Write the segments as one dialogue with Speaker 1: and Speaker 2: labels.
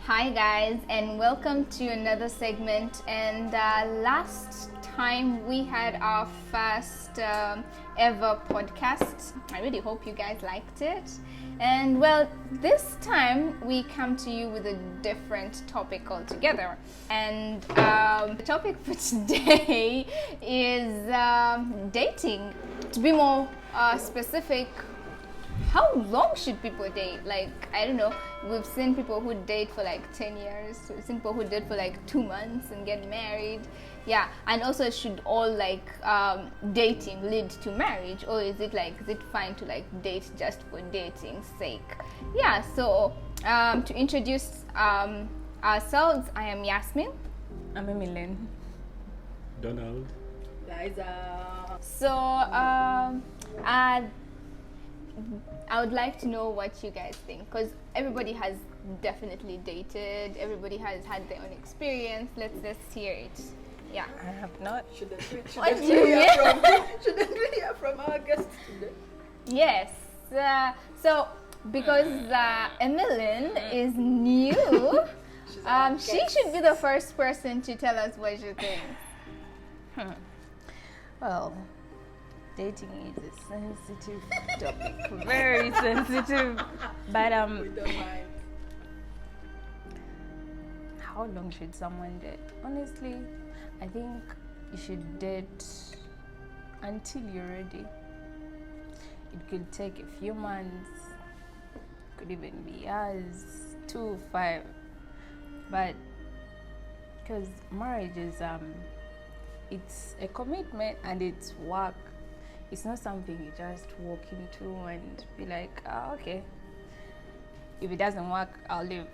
Speaker 1: Hi guys, and welcome to another segment. And last time we had our first ever podcast. I really hope you guys liked it. And well, this time we come to you with a different topic altogether. And the topic for today is dating. To be more specific, how long should people date? Like, I don't know, we've seen people who date for like 10 years, we've seen people who date for like 2 months and get married. Yeah, and also should all like dating lead to marriage, or is it fine to like date just for dating's sake? Yeah, so to introduce ourselves, I am Yasmin.
Speaker 2: I'm Emilyn.
Speaker 3: Donald.
Speaker 4: Liza.
Speaker 1: So I would like to know what you guys think, because everybody has definitely dated, everybody has had their own experience. Let's hear it. Yeah.
Speaker 2: I have not.
Speaker 4: Shouldn't
Speaker 1: What
Speaker 4: we
Speaker 1: do you
Speaker 4: hear from our guest today?
Speaker 1: Yes. So because Emilyn is new, she should be the first person to tell us what she thinks.
Speaker 2: Well, dating is a sensitive topic, very sensitive. But
Speaker 4: We don't mind.
Speaker 2: how long should someone date? Honestly, I think you should date until you're ready. It could take a few months, could even be years, 2, 5. But because marriage is it's a commitment and it's work. It's not something you just walk into and be like, okay, if it doesn't work, I'll leave.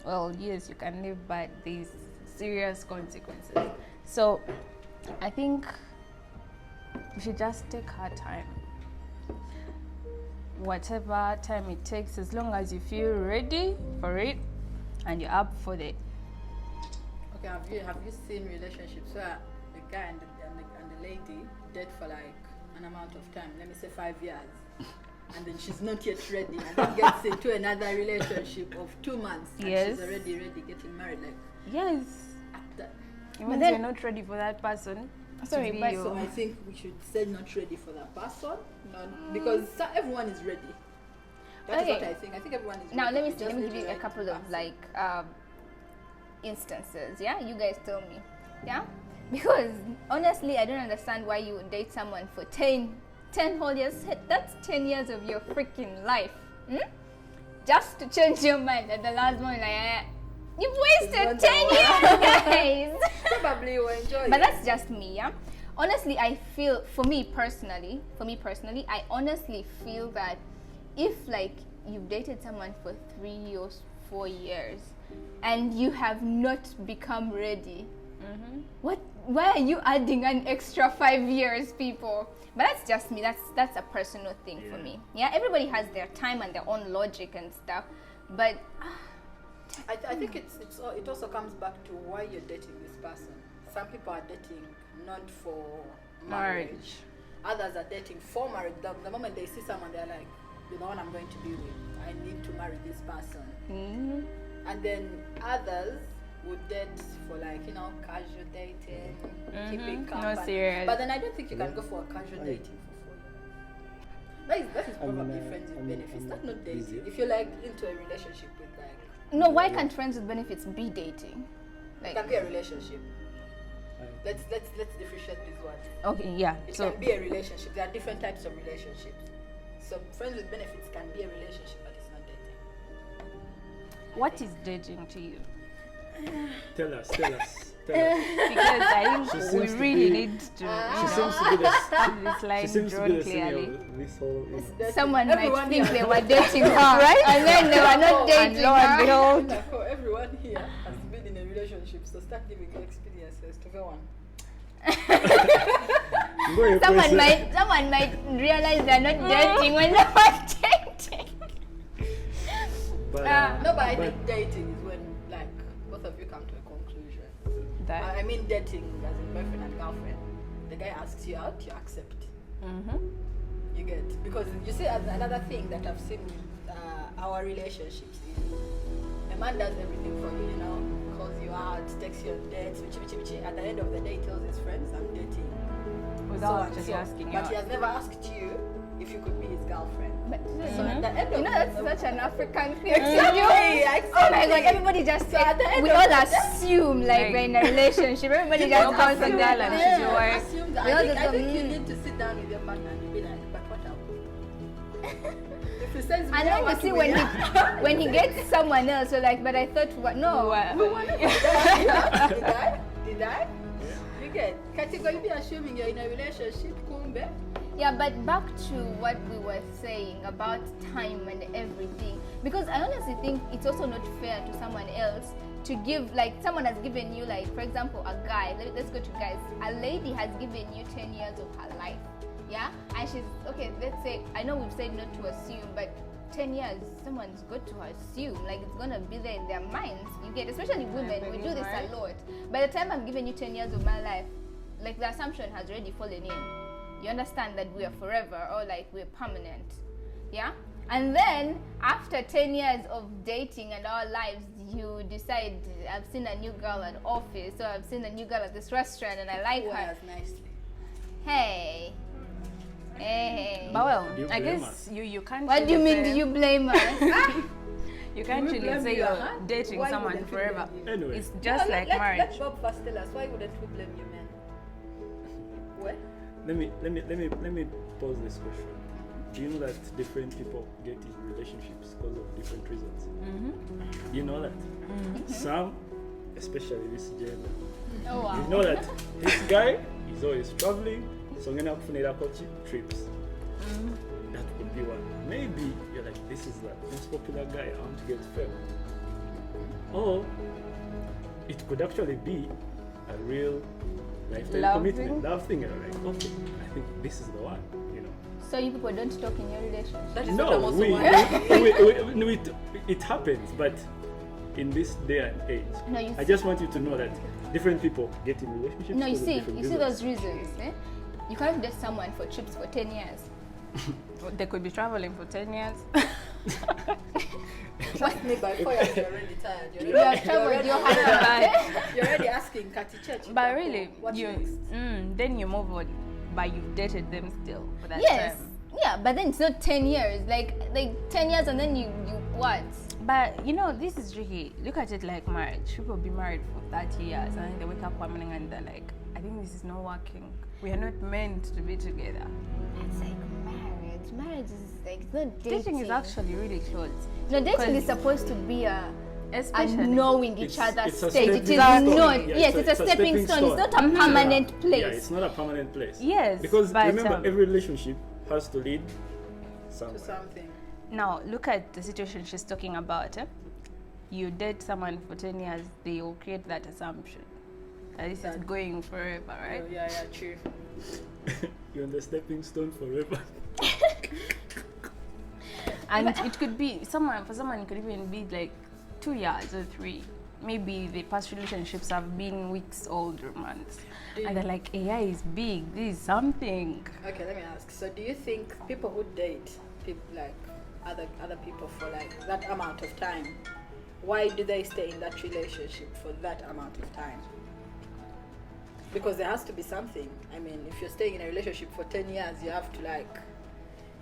Speaker 2: Well, yes, you can leave, but there's serious consequences. So I think we should just take our time. Whatever time it takes, as long as you feel ready for it and you're up for it.
Speaker 4: Okay, have you seen relationships where the guy and the lady date for like an amount of time, let me say 5 years, and then she's not yet ready, and then gets into another relationship of 2 months, and
Speaker 2: Yes.
Speaker 4: she's already ready getting married, like
Speaker 2: Yes.
Speaker 4: after.
Speaker 2: Even
Speaker 1: then-
Speaker 2: if you're not ready for that person.
Speaker 1: Sorry,
Speaker 2: to be
Speaker 1: but
Speaker 2: your-
Speaker 4: So I think we should say not ready for that person, because everyone is ready. That is
Speaker 1: Okay.
Speaker 4: what I think. I think everyone is
Speaker 1: now
Speaker 4: ready.
Speaker 1: let
Speaker 4: We
Speaker 1: me
Speaker 4: just
Speaker 1: give
Speaker 4: need
Speaker 1: you
Speaker 4: the
Speaker 1: a
Speaker 4: right
Speaker 1: couple of
Speaker 4: person.
Speaker 1: like instances. Yeah, you guys tell me. Yeah, because honestly I don't understand why you would date someone for 10 whole years. That's 10 years of your freaking life, just to change your mind at the last moment. Like, you've wasted
Speaker 4: wonder
Speaker 1: 10 years, guys.
Speaker 4: Probably you will enjoy
Speaker 1: But
Speaker 4: it.
Speaker 1: that's just me. Yeah, honestly I feel, for me personally, I honestly feel that if like you've dated someone for 3 or 4 years and you have not become ready, why are you adding an extra 5 years, people? But that's just me. That's a personal thing for me. Yeah, everybody has their time and their own logic and stuff, but
Speaker 4: I think it also comes back to why you're dating this person. Some people are dating not for marriage. Others are dating for marriage. The moment they see someone, they're like, you're the one I'm going to be with. I need to marry this person. And then others would date for like, casual dating, keeping company.
Speaker 2: No serious.
Speaker 4: But then I don't think you can go for a casual dating for 4 years. That is probably friends with benefits. That's not dating. If you're like into a relationship with like,
Speaker 1: no, why can't friends with benefits be dating?
Speaker 4: it
Speaker 1: Like,
Speaker 4: can be a relationship. Let's differentiate these words.
Speaker 2: Okay, yeah.
Speaker 4: It
Speaker 2: So
Speaker 4: can be a relationship. There are different types of relationships. So friends with benefits can be a relationship, but it's not dating.
Speaker 2: what is dating to you?
Speaker 3: Tell us. Tell us.
Speaker 2: Because I
Speaker 3: She
Speaker 2: think
Speaker 3: seems
Speaker 2: we
Speaker 3: to
Speaker 2: really
Speaker 3: be-
Speaker 2: need to
Speaker 3: She seems to be the
Speaker 2: this
Speaker 3: she
Speaker 2: line
Speaker 3: seems to
Speaker 2: drawn
Speaker 3: be the
Speaker 2: clearly.
Speaker 3: senior of this whole.
Speaker 1: someone might
Speaker 4: Everyone
Speaker 1: think
Speaker 4: here
Speaker 1: they
Speaker 4: knows.
Speaker 1: were dating her, right? And then they were not
Speaker 4: And
Speaker 1: dating
Speaker 2: lo and
Speaker 1: her.
Speaker 2: behold,
Speaker 4: Everyone here has been in a relationship, so start giving your experiences to go on.
Speaker 1: Someone might realize they're not dating when they're not dating.
Speaker 3: But,
Speaker 4: No, but I think dating is when like both of you come to a conclusion.
Speaker 2: that
Speaker 4: I mean dating as in boyfriend and girlfriend. The guy asks you out, you accept. You get, because you see another thing that I've seen with our relationships is A man does everything for you, you know, calls you out, texts you on dates, bichi. At the end of the day, he tells his friends, I'm dating.
Speaker 2: Without
Speaker 4: so
Speaker 2: just
Speaker 4: and so.
Speaker 2: asking you
Speaker 4: But
Speaker 2: out.
Speaker 4: he has never asked you if you could be his girlfriend.
Speaker 1: But
Speaker 4: So at the end
Speaker 1: you
Speaker 4: of
Speaker 1: know, that's such an African thing.
Speaker 4: Exactly,
Speaker 1: Oh my god, everybody just
Speaker 4: So at the end
Speaker 1: we
Speaker 4: of
Speaker 1: all
Speaker 4: the
Speaker 1: assume like we're in a relationship. Everybody just
Speaker 2: don't
Speaker 1: comes
Speaker 2: ask a
Speaker 1: and
Speaker 2: girl and she's your wife.
Speaker 4: Assume that.
Speaker 1: We all
Speaker 4: I
Speaker 1: just
Speaker 4: think
Speaker 1: go,
Speaker 4: you need to sit down with your partner and be like, but what else? If he says,
Speaker 1: And then you see when he gets someone else, you're like, but I thought what? No.
Speaker 4: Did I? You get category be assuming you're in a relationship, kumbe.
Speaker 1: Yeah, but back to what we were saying about time and everything. Because I honestly think it's also not fair to someone else to give, like, someone has given you, like, for example, a guy. Let's go to guys. A lady has given you 10 years of her life. Yeah? And she's, okay, let's say, I know we've said not to assume, but 10 years, someone's got to assume. Like, it's going to be there in their minds. You get, especially women, we do this a lot. By the time I'm giving you 10 years of my life, like, the assumption has already fallen in. You understand that we are forever or like we're permanent. Yeah? And then after 10 years of dating and our lives, you decide, I've seen a new girl at office, or I've seen a new girl at this restaurant and I like her.
Speaker 4: Nicely.
Speaker 1: Hey.
Speaker 2: But well,
Speaker 3: Do you
Speaker 2: I
Speaker 3: blame
Speaker 2: guess
Speaker 3: us?
Speaker 2: you can't.
Speaker 1: What do you
Speaker 2: really
Speaker 1: mean,
Speaker 2: say-
Speaker 1: do you blame us?
Speaker 2: You can't
Speaker 4: We
Speaker 2: really
Speaker 4: blame
Speaker 2: say
Speaker 4: you,
Speaker 2: you're
Speaker 4: huh?
Speaker 2: dating
Speaker 4: Why
Speaker 2: someone
Speaker 4: wouldn't we
Speaker 2: forever.
Speaker 4: blame you?
Speaker 3: Anyway,
Speaker 2: It's just like marriage.
Speaker 4: Let Bob first tell us, why wouldn't we blame you, men? What?
Speaker 3: let me pose this question. Do you know that different people get in relationships because of different reasons? You know that? Some, especially this gender,
Speaker 1: Oh wow.
Speaker 3: you know that this guy is always traveling, so I'm gonna trips. That could be one. Maybe you're like, this is the most popular guy, I want to get fed. Or it could actually be a real lifetime
Speaker 2: Love
Speaker 3: commitment,
Speaker 2: thing?
Speaker 3: love thing, and I'm like, okay, I think this is the one, you know.
Speaker 1: So you people don't talk in your relationship?
Speaker 4: That is what I'm
Speaker 3: No,
Speaker 4: also wondering.
Speaker 3: it happens, but in this day and age,
Speaker 1: No, you
Speaker 3: I just want you to know that different people get in relationships.
Speaker 1: No, you
Speaker 3: because of
Speaker 1: see
Speaker 3: different
Speaker 1: those
Speaker 3: reasons.
Speaker 1: reasons. Eh? You can't date someone for trips for 10 years.
Speaker 2: They could be traveling for 10 years.
Speaker 4: Trust me, by 4 years you're already tired.
Speaker 1: You have traveled your whole life.
Speaker 4: You're already asking Kati Church.
Speaker 2: But really,
Speaker 4: what's
Speaker 2: you
Speaker 4: next?
Speaker 2: then you move on, but you've dated them still for that
Speaker 1: Yes.
Speaker 2: time.
Speaker 1: Yeah, but then it's not 10 years. Like 10 years and then you what?
Speaker 2: But you know, this is tricky. Look at it like marriage. People be married for 30 years and then they wake up one morning and they're like, I think this is not working. We are not meant to be together.
Speaker 1: It's like marriage. Marriage is like it's not dating.
Speaker 2: Dating is actually really close.
Speaker 1: No, dating
Speaker 2: 'cause
Speaker 1: is supposed to be a
Speaker 2: Especially
Speaker 1: knowing each
Speaker 3: It's-
Speaker 1: other's
Speaker 3: it's a
Speaker 1: stage. It is
Speaker 3: stepping
Speaker 2: stone.
Speaker 1: not.
Speaker 3: Yeah,
Speaker 1: Yes,
Speaker 3: it's
Speaker 1: it's a stepping stone. It's not a permanent place.
Speaker 3: Yeah, it's not a permanent place.
Speaker 2: Yes,
Speaker 3: Because
Speaker 2: but,
Speaker 3: remember,
Speaker 2: um,
Speaker 3: every relationship has to lead
Speaker 4: To
Speaker 3: somewhere.
Speaker 4: something.
Speaker 2: Now, look at the situation she's talking about. You date someone for 10 years, they will create that assumption that this is
Speaker 4: That-
Speaker 2: going forever, right?
Speaker 4: Oh, yeah, true.
Speaker 3: You're on the stepping stone forever.
Speaker 2: And it could be someone, for someone, it could even be like 2 years or 3. Maybe the past relationships have been weeks old or months. And they're like, AI is big, this is something.
Speaker 4: Okay, let me ask. So, do you think people who date people like other people for like that amount of time, why do they stay in that relationship for that amount of time? Because there has to be something. I mean, if you're staying in a relationship for 10 years, you have to like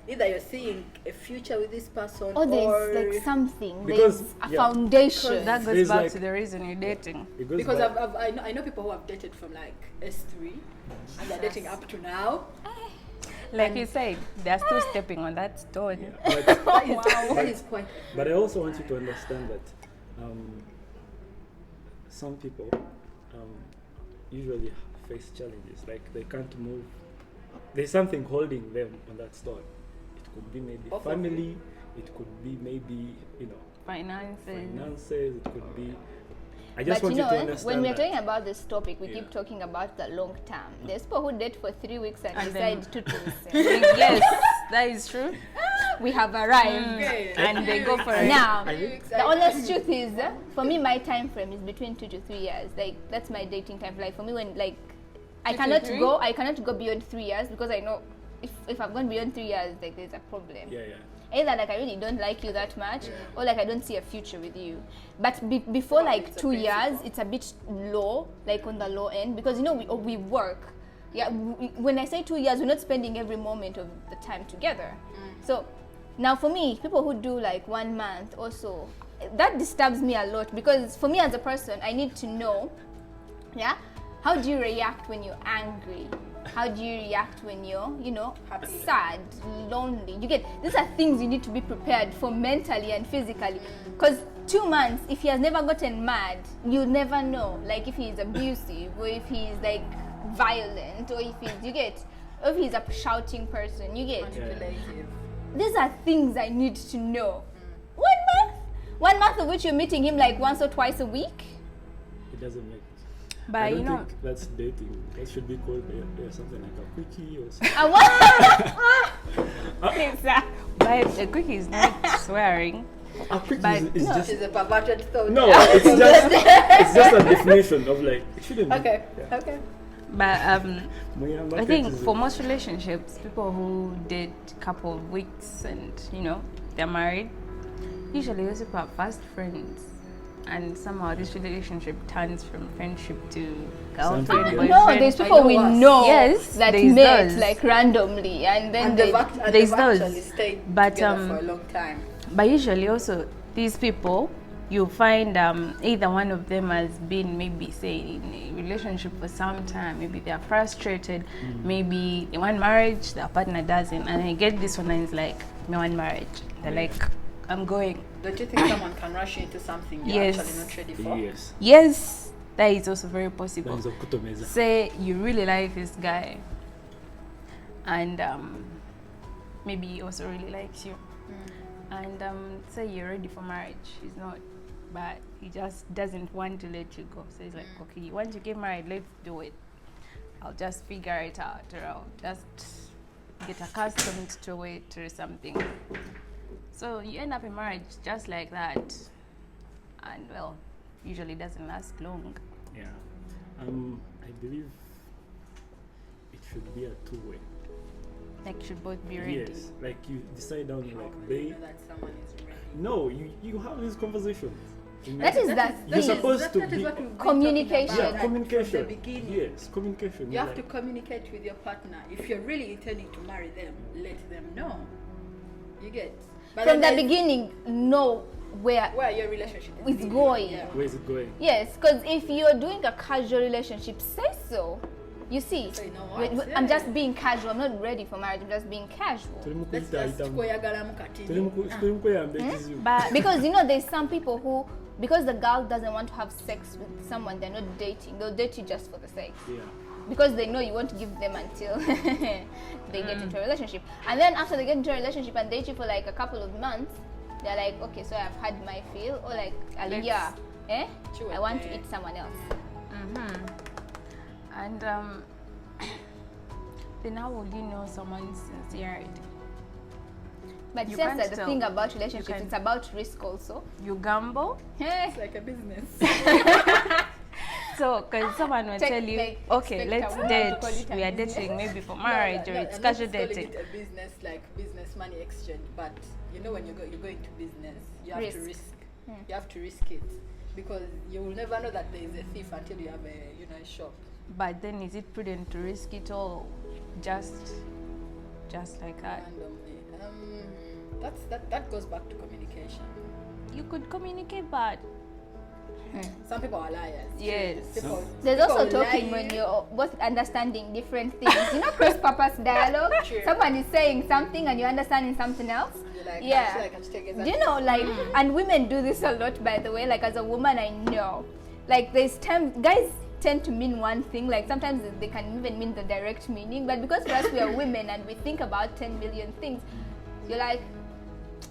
Speaker 4: either you're seeing a future with this person
Speaker 1: Or there's
Speaker 4: or
Speaker 1: like something.
Speaker 3: Because-
Speaker 1: There's a
Speaker 3: yeah.
Speaker 1: foundation.
Speaker 2: That goes
Speaker 3: There's
Speaker 2: back
Speaker 3: like-
Speaker 2: to the reason you're dating.
Speaker 3: It goes
Speaker 4: because
Speaker 3: back-
Speaker 4: I know people who have dated from like S3 and they're dating up to now.
Speaker 2: Like you said, they're still stepping on that stone.
Speaker 3: yeah, but,
Speaker 4: That is quite.
Speaker 3: but I also want you to understand that some people usually face challenges. Like they can't move. There's something holding them on that stone. It could be maybe
Speaker 4: Both of
Speaker 3: family. It could be maybe
Speaker 2: Finances.
Speaker 3: finances. It could be. I just
Speaker 1: But
Speaker 3: want
Speaker 1: you
Speaker 3: you to
Speaker 1: know,
Speaker 3: understand
Speaker 1: when we're
Speaker 3: that.
Speaker 1: talking about this topic, we
Speaker 3: Yeah.
Speaker 1: keep talking about the long term. There's people who date for 3 weeks and,
Speaker 2: And
Speaker 1: decide
Speaker 2: then-
Speaker 1: to
Speaker 2: Yes, that is true.
Speaker 1: we have arrived.
Speaker 4: Okay.
Speaker 2: And they go for it.
Speaker 1: Now,
Speaker 3: I think-
Speaker 1: the honest truth is, for me, my time frame is between 2 to 3 years. Like that's my dating time. Like for me, when like I
Speaker 2: 2 to
Speaker 1: cannot
Speaker 2: 3?
Speaker 1: go beyond 3 years because I know if I've gone beyond 3 years, like there's a problem.
Speaker 3: Yeah, yeah.
Speaker 1: Either like I really don't like you that much, or like I don't see a future with you. But before like
Speaker 4: it's a
Speaker 1: 2 years,
Speaker 4: principle.
Speaker 1: it's a bit low, like on the low end, because you know we work. Yeah, when I say 2 years, we're not spending every moment of the time together. So now for me, people who do like 1 month or so, that disturbs me a lot, because for me as a person, I need to know, yeah, how do you react when you're angry? How do you react when you're, you know,
Speaker 4: Happy.
Speaker 1: sad, lonely? You get, these are things you need to be prepared for mentally and physically. Because 2 months, if he has never gotten mad, you'll never know. Like if he's abusive, or if he's like violent, or if he's, you get, or if he's a shouting person, you get.
Speaker 4: Manipulative.
Speaker 1: These are things I need to know. 1 month of which you're meeting him like once or twice a week.
Speaker 3: It doesn't make.
Speaker 2: But
Speaker 3: I don't
Speaker 2: you know,
Speaker 3: think that's dating. That should be called something like a quickie or something.
Speaker 1: I want.
Speaker 2: but a quickie is not swearing.
Speaker 3: A quickie
Speaker 2: But
Speaker 3: is
Speaker 4: No,
Speaker 3: just
Speaker 4: she's a perverted thought.
Speaker 3: no. It's just a definition of like it shouldn't. be.
Speaker 4: Okay.
Speaker 3: Yeah.
Speaker 4: Okay.
Speaker 2: But
Speaker 3: Muyamba
Speaker 2: I think
Speaker 3: is-
Speaker 2: for most relationships, people who date a couple of weeks and you know they're married, usually those people are fast friends, and somehow this relationship turns from friendship to girlfriend,
Speaker 3: Something,
Speaker 2: boyfriend.
Speaker 1: No, there's people
Speaker 4: know
Speaker 1: we
Speaker 4: us.
Speaker 1: know
Speaker 2: Yes,
Speaker 1: that
Speaker 2: there's
Speaker 1: met
Speaker 2: those.
Speaker 1: like randomly, and then
Speaker 4: And
Speaker 1: they.
Speaker 4: they've actually
Speaker 2: there's those.
Speaker 4: stayed
Speaker 2: But,
Speaker 4: together for a long time.
Speaker 2: But usually also these people, you find either one of them has been maybe say in a relationship for some time, maybe they are frustrated, maybe they want marriage, their partner doesn't, and I get this one and it's like, me want marriage. They're like, I'm going.
Speaker 4: Don't you think someone can rush you into something you're
Speaker 2: Yes.
Speaker 4: actually not ready for?
Speaker 3: Yes.
Speaker 2: Yes, that is also very possible.
Speaker 3: Banza kutomeza.
Speaker 2: Say you really like this guy and maybe he also really likes you, and say you're ready for marriage, he's not, but he just doesn't want to let you go. So he's like, okay, you want to get married, let's do it. I'll just figure it out, or I'll just get accustomed to it or something. So you end up in marriage just like that, and well, usually doesn't last long.
Speaker 3: Yeah. I believe it should be a two-way.
Speaker 2: Like you should both be ready.
Speaker 3: Yes. Like you decide on
Speaker 4: How
Speaker 3: like
Speaker 4: will you
Speaker 3: they.
Speaker 4: know that someone is ready?
Speaker 3: No, you have these conversations.
Speaker 1: That is the
Speaker 3: You're
Speaker 1: thing.
Speaker 3: supposed to
Speaker 4: that is
Speaker 3: be.
Speaker 4: what we've been
Speaker 1: Communication.
Speaker 4: talking
Speaker 3: Yeah,
Speaker 4: about,
Speaker 3: communication.
Speaker 4: From the beginning.
Speaker 3: Yes, communication.
Speaker 4: You have
Speaker 3: like,
Speaker 4: to communicate with your partner. If you're really intending to marry them, let them know. You get. But
Speaker 1: From the
Speaker 4: then
Speaker 1: beginning, know where
Speaker 4: where your relationship is
Speaker 1: it's
Speaker 4: leading.
Speaker 1: going.
Speaker 4: Yeah.
Speaker 3: where's it going?
Speaker 1: Yes, because if you're doing a casual relationship, say so. You see,
Speaker 4: Say, you know what?
Speaker 1: I'm
Speaker 4: Yeah.
Speaker 1: just being casual. I'm not ready for marriage. I'm just being casual.
Speaker 3: Tuli mu
Speaker 4: Let's
Speaker 3: kuyita
Speaker 4: just
Speaker 3: ayitamu.
Speaker 4: kweyagalamu kati.
Speaker 3: Tuli mu kweyamba ekizibu.
Speaker 2: But
Speaker 1: Because you know, there's some people who, because the girl doesn't want to have sex with someone they're not dating, they'll date you just for the sex.
Speaker 3: Yeah.
Speaker 1: Because they know you won't give them until they get into a relationship. And then after they get into a relationship and date you for like a couple of months, they're like, okay, so I've had my fill, or like,
Speaker 2: Let's-
Speaker 1: yeah,
Speaker 4: Sure.
Speaker 1: I want to eat someone else.
Speaker 2: and then how would you know someone's sincerity?
Speaker 1: But
Speaker 2: You
Speaker 1: since
Speaker 2: can't
Speaker 1: that the
Speaker 2: tell.
Speaker 1: thing about
Speaker 2: You
Speaker 1: relationships,
Speaker 2: can-
Speaker 1: it's about risk also.
Speaker 2: You gamble.
Speaker 4: It's like a business.
Speaker 2: So, because someone will
Speaker 1: Check,
Speaker 2: tell you,
Speaker 1: like,
Speaker 2: okay,
Speaker 1: expect
Speaker 2: let's
Speaker 1: a woman to
Speaker 2: date.
Speaker 1: call it a
Speaker 2: We are
Speaker 1: business.
Speaker 2: dating maybe for marriage, or it's casual
Speaker 4: I'm not
Speaker 2: dating.
Speaker 4: calling it a business like business money exchange, but you know when you go into business, you have to
Speaker 1: Risk.
Speaker 4: risk. You have to risk it because you will never know that there is a thief until you have a shop.
Speaker 2: But then, is it prudent to risk it all, just like that?
Speaker 4: Randomly. That goes back to communication.
Speaker 2: You could communicate, but
Speaker 4: Some people are liars.
Speaker 2: yes.
Speaker 4: People,
Speaker 1: There's
Speaker 4: people
Speaker 1: also
Speaker 4: lie
Speaker 1: talking
Speaker 4: you.
Speaker 1: when you're both understanding different things. You know, cross-purpose dialogue.
Speaker 4: True.
Speaker 1: Someone is saying something and you're understanding something else.
Speaker 4: You're like,
Speaker 1: Yeah.
Speaker 4: I should take
Speaker 1: Do you know, like, and women do this a lot, by the way. Like, as a woman, I know. Like, there's times guys tend to mean one thing. Like, sometimes they can even mean the direct meaning. But because for us, we are women and we think about 10 million things, you're like,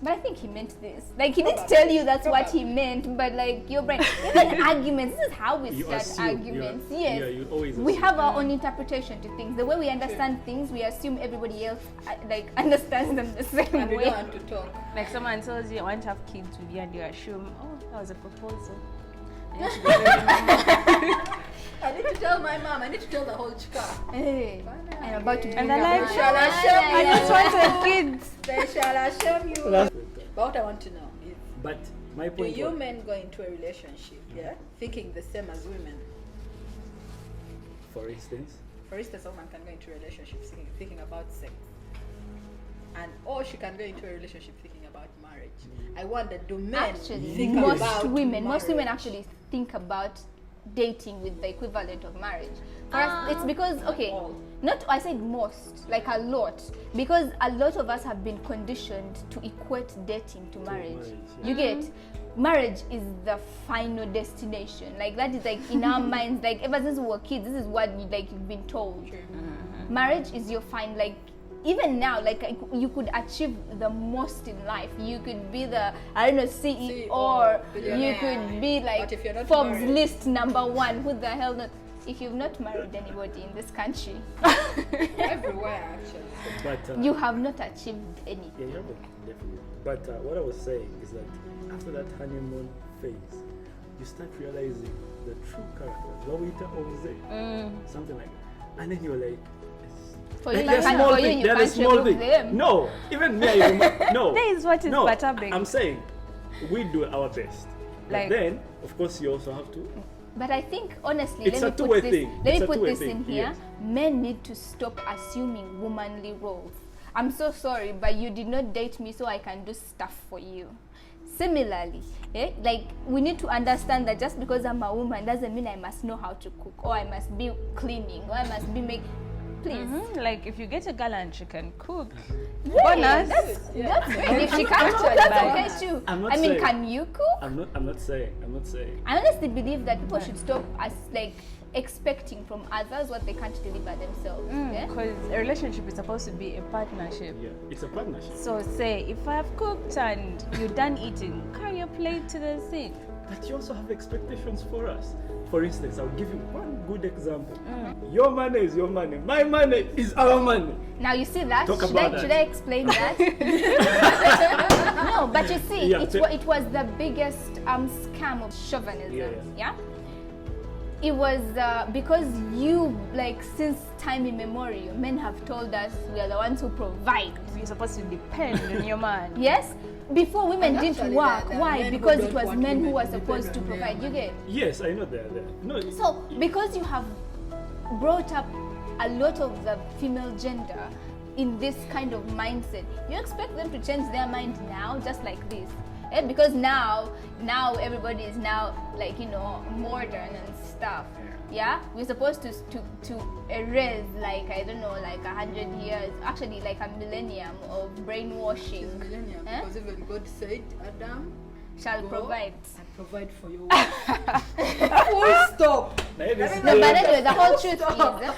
Speaker 1: but I think he meant this. Like, he didn't tell you that's what he meant, but like, your brain, even arguments, this is how we
Speaker 3: You
Speaker 1: start
Speaker 3: assume,
Speaker 1: arguments.
Speaker 3: yeah,
Speaker 1: Yes.
Speaker 3: yeah, you always
Speaker 1: We
Speaker 3: assume.
Speaker 1: have our own interpretation to things. The way we understand things, we assume everybody else like understands them the same
Speaker 4: and we
Speaker 1: way.
Speaker 4: don't want to talk.
Speaker 2: Like someone tells you, I want to have kids with you, and you assume, oh, that was a proposal. And you should be very normal.
Speaker 4: I need to tell my mom. I need to tell the whole chika.
Speaker 1: Hey, I'm about to
Speaker 2: And
Speaker 1: bring
Speaker 2: they're
Speaker 1: up-
Speaker 2: like,
Speaker 4: shall I shame
Speaker 2: I
Speaker 4: you?
Speaker 2: just wanted kids.
Speaker 4: They shall shame you.
Speaker 3: That's-
Speaker 4: But what I want to know is,
Speaker 3: But my
Speaker 4: do
Speaker 3: point
Speaker 4: you
Speaker 3: was,
Speaker 4: men go into a relationship, yeah, thinking the same as women?
Speaker 3: for instance,
Speaker 4: For instance, a woman can go into a relationship thinking about sex, or she can go into a relationship thinking about marriage. I wonder, do men
Speaker 1: Actually,
Speaker 4: think
Speaker 1: most
Speaker 4: about
Speaker 1: women
Speaker 4: marriage?
Speaker 1: actually think about dating with the equivalent of marriage. For us, it's because
Speaker 4: all.
Speaker 1: I said most, like a lot, because a lot of us have been conditioned to equate dating to marriage.
Speaker 3: marriage,
Speaker 1: You get, marriage is the final destination. Like that is like in our minds, like ever since we were kids, this is what you've been told. Marriage is your fine, like even now, like you could achieve the most in life. You could be the, I don't know, CEO, or you
Speaker 4: billionaire.
Speaker 1: could be like
Speaker 4: But if you're not
Speaker 1: Forbes
Speaker 4: married-
Speaker 1: list #1. Who the hell not? If you've not married anybody in this country,
Speaker 4: Everywhere, actually.
Speaker 3: but
Speaker 1: you have not achieved anything.
Speaker 3: yeah, you have it, definitely. But what I was saying is that after that honeymoon phase, you start realizing the true characters. What we something like that, and then you're like.
Speaker 1: For you,
Speaker 3: Like,
Speaker 1: you
Speaker 3: they're
Speaker 1: can't,
Speaker 3: small
Speaker 1: for you,
Speaker 3: thing,
Speaker 1: you
Speaker 3: they're the
Speaker 1: can't
Speaker 3: small
Speaker 1: remove
Speaker 3: thing.
Speaker 1: them.
Speaker 3: No, even me, I remember, no.
Speaker 2: That is what is
Speaker 3: no,
Speaker 2: butterbean.
Speaker 3: I'm saying we do our best.
Speaker 2: Like-
Speaker 3: But then, of course, you also have to.
Speaker 1: But I think honestly,
Speaker 3: It's a
Speaker 1: let me
Speaker 3: two-way
Speaker 1: put this,
Speaker 3: thing.
Speaker 1: let
Speaker 3: It's
Speaker 1: me
Speaker 3: a
Speaker 1: put
Speaker 3: two-way
Speaker 1: this
Speaker 3: thing,
Speaker 1: in here.
Speaker 3: yes.
Speaker 1: Men need to stop assuming womanly roles. I'm so sorry, but you did not date me so I can do stuff for you. Similarly, like we need to understand that just because I'm a woman doesn't mean I must know how to cook, or I must be cleaning, or I must be make. Please.
Speaker 2: Like if you get a girl and she can cook,
Speaker 1: Yeah,
Speaker 2: bonus.
Speaker 1: that's great. If she can't cook,
Speaker 2: not
Speaker 1: that's
Speaker 2: bad.
Speaker 1: okay too.
Speaker 3: I'm not
Speaker 1: I mean,
Speaker 3: saying-
Speaker 1: can you cook?
Speaker 3: I'm not saying.
Speaker 1: I honestly believe that people should stop expecting from others what they can't deliver themselves. Yeah?
Speaker 2: Because a relationship is supposed to be a partnership.
Speaker 3: Yeah, it's a partnership.
Speaker 2: So say if I've cooked and you're done eating, carry your plate to the sink.
Speaker 3: But you also have expectations for us. For instance, I'll give you one good example. Your money is your money. My money is our money.
Speaker 1: Now you see that?
Speaker 3: Talk
Speaker 1: Should
Speaker 3: about
Speaker 1: I,
Speaker 3: that.
Speaker 1: should I explain that? No, but you see,
Speaker 3: Yeah,
Speaker 1: it was the biggest scam of chauvinism.
Speaker 3: Yeah.
Speaker 1: It was because you, like, since time immemorial, men have told us we are the ones who provide.
Speaker 2: You're supposed to depend on your man.
Speaker 1: Yes? Before women
Speaker 4: And
Speaker 1: didn't
Speaker 4: actually,
Speaker 1: work.
Speaker 4: there are
Speaker 1: Why?
Speaker 4: men who
Speaker 1: Because it
Speaker 4: don't
Speaker 1: was
Speaker 4: want
Speaker 1: men who
Speaker 4: women
Speaker 1: were
Speaker 4: to
Speaker 1: supposed to
Speaker 4: depend on
Speaker 1: provide. You
Speaker 4: their
Speaker 1: get?
Speaker 3: Yes, I know they're there. No,
Speaker 1: So, because you have brought up a lot of the female gender in this kind of mindset, you expect them to change their mind now, just like this. Because now everybody is now, like, modern and stuff. Yeah, we're supposed to erase, like, I don't know, like 100 years, actually like a millennium of brainwashing.
Speaker 4: It's millennium,
Speaker 1: Eh?
Speaker 4: because even God said, Adam,
Speaker 1: Shall
Speaker 4: go
Speaker 1: provide.
Speaker 4: and provide for your wife. Full stop.
Speaker 1: No, but anyway, the whole truth is,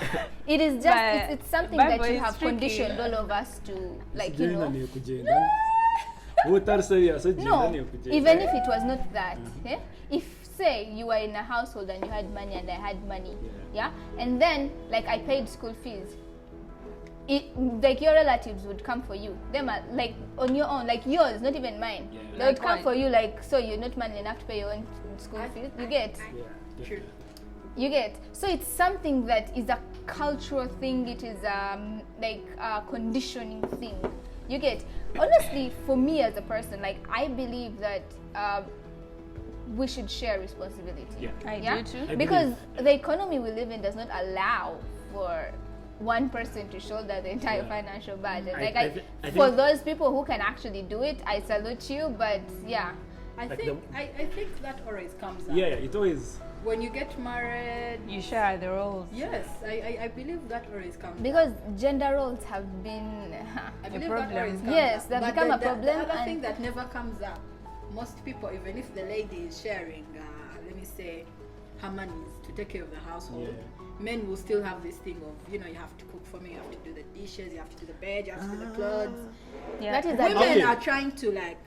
Speaker 1: it is just,
Speaker 2: But
Speaker 1: it's something
Speaker 2: Bible
Speaker 1: that you
Speaker 2: is
Speaker 1: have
Speaker 2: tricky.
Speaker 1: conditioned all of us to, like,
Speaker 3: no.
Speaker 1: No, even if it was not that, if say you were in a household and you had money and I had money, yeah, and then like I paid school fees, like your relatives would come for you. Them are like on your own, like yours, not even mine. They would come for you, like, so you're not money enough to pay your own school fees. You get?
Speaker 4: True.
Speaker 1: You get? So it's something that is a cultural thing. It is like a conditioning thing. You get? Honestly, for me as a person, like, I believe that we should share responsibility.
Speaker 2: I do too.
Speaker 3: I
Speaker 1: Because the economy we live in does not allow for one person to shoulder the entire financial burden. Like,
Speaker 3: I
Speaker 1: for
Speaker 3: think-
Speaker 1: those people who can actually do it, I salute you. But yeah,
Speaker 4: I
Speaker 3: Like
Speaker 4: think that always comes up.
Speaker 3: Yeah, it always.
Speaker 4: When you get married,
Speaker 2: You share the roles.
Speaker 4: yes, I believe that always comes
Speaker 1: because
Speaker 4: up.
Speaker 1: gender roles have been.
Speaker 4: I believe
Speaker 2: problem.
Speaker 4: that always comes
Speaker 1: Yes,
Speaker 4: up.
Speaker 1: they've
Speaker 4: But
Speaker 1: become a
Speaker 4: the
Speaker 1: problem
Speaker 4: other
Speaker 1: and-
Speaker 4: thing that never comes up, most people, even if the lady is sharing, let me say, her monies to take care of the household, men will still have this thing of, you have to cook for me, you have to do the dishes, you have to do the bed, you have to do the clothes.
Speaker 2: Yeah.
Speaker 1: That is
Speaker 4: Women
Speaker 3: Okay.
Speaker 4: are trying to, like,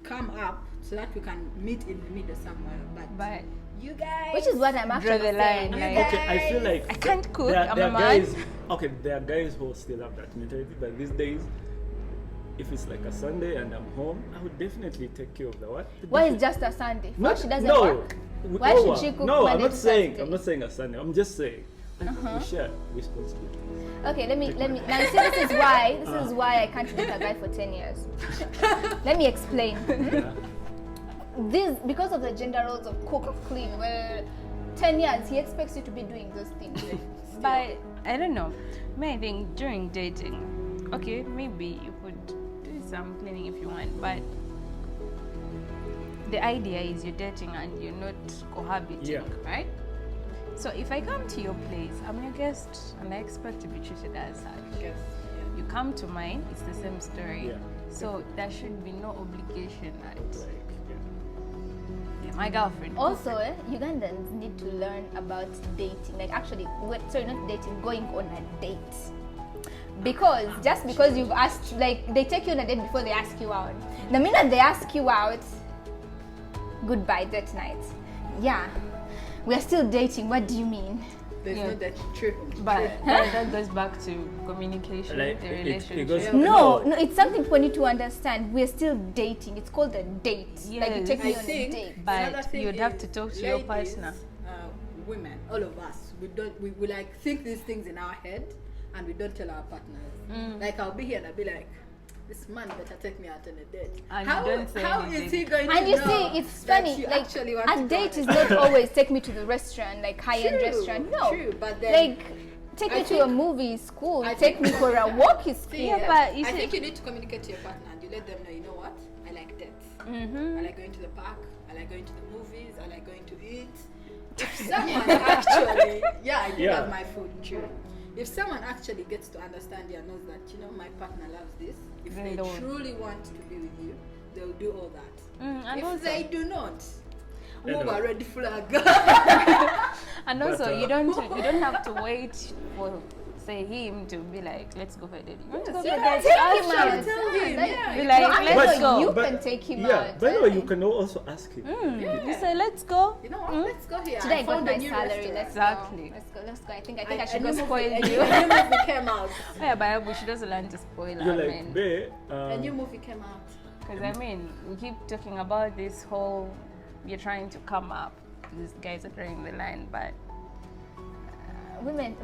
Speaker 4: come up so that we can meet in the middle somewhere. But you guys,
Speaker 1: Which is what I'm actually
Speaker 2: Draw the
Speaker 1: saying.
Speaker 2: line,
Speaker 4: You
Speaker 2: like-
Speaker 3: Okay, I feel like
Speaker 2: I can't cook,
Speaker 3: There,
Speaker 2: I'm
Speaker 3: there
Speaker 2: a
Speaker 3: are
Speaker 2: man.
Speaker 3: guys. Okay, there are guys who still have that mentality, but these days, if it's like a Sunday and I'm home, I would definitely take care of the what? The
Speaker 1: Why is
Speaker 3: dishes.
Speaker 1: just a Sunday?
Speaker 3: Not-
Speaker 1: She doesn't
Speaker 3: no,
Speaker 1: work. Why should she cook
Speaker 3: No,
Speaker 1: Monday
Speaker 3: I'm not
Speaker 1: to
Speaker 3: saying.
Speaker 1: Thursday?
Speaker 3: I'm not saying a Sunday. I'm just saying. Like, we share responsibility.
Speaker 1: Okay, let me. Now, see, this is why I can't date a guy for 10 years. Let me explain.
Speaker 3: Yeah.
Speaker 1: This because of the gender roles of cook, clean. Well, 10 years he expects you to be doing those things.
Speaker 2: But I don't know. I think during dating, okay, maybe you could do some cleaning if you want, but the idea is you're dating and you're not cohabiting, right? So if I come to your place, I'm your guest and I expect to be treated as such.
Speaker 4: Yes.
Speaker 2: You come to mine, it's the same story.
Speaker 3: Yeah.
Speaker 2: So there should be no obligation at
Speaker 3: Like,
Speaker 2: my girlfriend.
Speaker 1: Also, Ugandans need to learn about dating. Like actually, not dating, going on a date. Because just because you've asked, like they take you on a date before they ask you out. The minute they ask you out, goodbye date night. Yeah, we are still dating. What do you mean?
Speaker 4: There's
Speaker 2: Yeah.
Speaker 4: no that true.
Speaker 2: But that goes back to communication,
Speaker 3: Like,
Speaker 2: the
Speaker 3: it
Speaker 2: relationship.
Speaker 3: goes-
Speaker 1: No, it's something people need to understand. We're still dating. It's called a date. Like you
Speaker 2: Yes.
Speaker 1: take me
Speaker 4: I
Speaker 1: on a
Speaker 4: think
Speaker 1: date.
Speaker 2: But
Speaker 4: another thing
Speaker 2: you'd have
Speaker 4: is
Speaker 2: to talk to your
Speaker 4: ladies,
Speaker 2: partner.
Speaker 4: Women, all of us, we like think these things in our head and we don't tell our partners. Like I'll be here and I'll be like, this man better take me out on a date.
Speaker 2: And
Speaker 4: how
Speaker 2: you don't say
Speaker 4: how
Speaker 2: anything.
Speaker 4: is he going
Speaker 1: And
Speaker 4: to
Speaker 1: you
Speaker 4: know
Speaker 1: see, it's
Speaker 4: that
Speaker 1: funny.
Speaker 4: you
Speaker 1: Like
Speaker 4: actually want
Speaker 1: a
Speaker 4: to go
Speaker 1: date
Speaker 4: on
Speaker 1: is
Speaker 4: a
Speaker 1: not
Speaker 4: date?
Speaker 1: always take me to the restaurant, like high-end
Speaker 4: True,
Speaker 1: restaurant. No,
Speaker 4: true, but then
Speaker 1: like take
Speaker 4: I
Speaker 1: me to a
Speaker 4: think-
Speaker 1: movie is cool.
Speaker 4: I
Speaker 1: Take
Speaker 4: think-
Speaker 1: me for a walk is cool.
Speaker 4: See,
Speaker 2: Yeah, but you
Speaker 4: I
Speaker 2: see-
Speaker 4: think you need to communicate to your partner and you let them know, you know what? I like dates.
Speaker 2: Mm-hmm.
Speaker 4: I like going to the park. I like going to the movies. I like going to eat. If someone actually, I do
Speaker 3: Yeah.
Speaker 4: love my food, true. If someone actually gets to understand you and knows that, my partner loves this, if
Speaker 2: They
Speaker 4: they
Speaker 2: don't.
Speaker 4: truly want to be with you, they'll do all that.
Speaker 2: And
Speaker 4: If
Speaker 2: also,
Speaker 4: they do not,
Speaker 3: I know.
Speaker 4: move a red flag.
Speaker 2: and
Speaker 3: But,
Speaker 2: also you don't have to wait for say him to be like, let's go for a date. You want to go for a
Speaker 1: can
Speaker 2: date?
Speaker 1: take
Speaker 2: Ask
Speaker 1: him
Speaker 2: him.
Speaker 1: out.
Speaker 4: Tell him,
Speaker 1: That-
Speaker 4: yeah.
Speaker 2: Be like,
Speaker 1: No, I
Speaker 2: let's
Speaker 1: know
Speaker 2: go.
Speaker 1: You can take him
Speaker 3: yeah,
Speaker 1: out.
Speaker 3: by the way, you can also ask him.
Speaker 2: You say, let's go.
Speaker 4: You know what? Let's go here.
Speaker 1: Today I got
Speaker 4: found
Speaker 1: my
Speaker 4: a new
Speaker 1: salary.
Speaker 4: restaurant.
Speaker 1: Let's
Speaker 2: Exactly.
Speaker 1: go. Let's go. I think I should go
Speaker 4: a new
Speaker 1: spoil
Speaker 4: movie-
Speaker 1: you.
Speaker 4: A new movie came out.
Speaker 2: Yeah, but we should also learn to spoil
Speaker 3: You're
Speaker 2: our
Speaker 3: like,
Speaker 2: men.
Speaker 3: babe,
Speaker 4: A new movie came out.
Speaker 2: Because I mean, we keep talking about this whole, you're trying to come up. These guys are drawing the line, but
Speaker 1: Women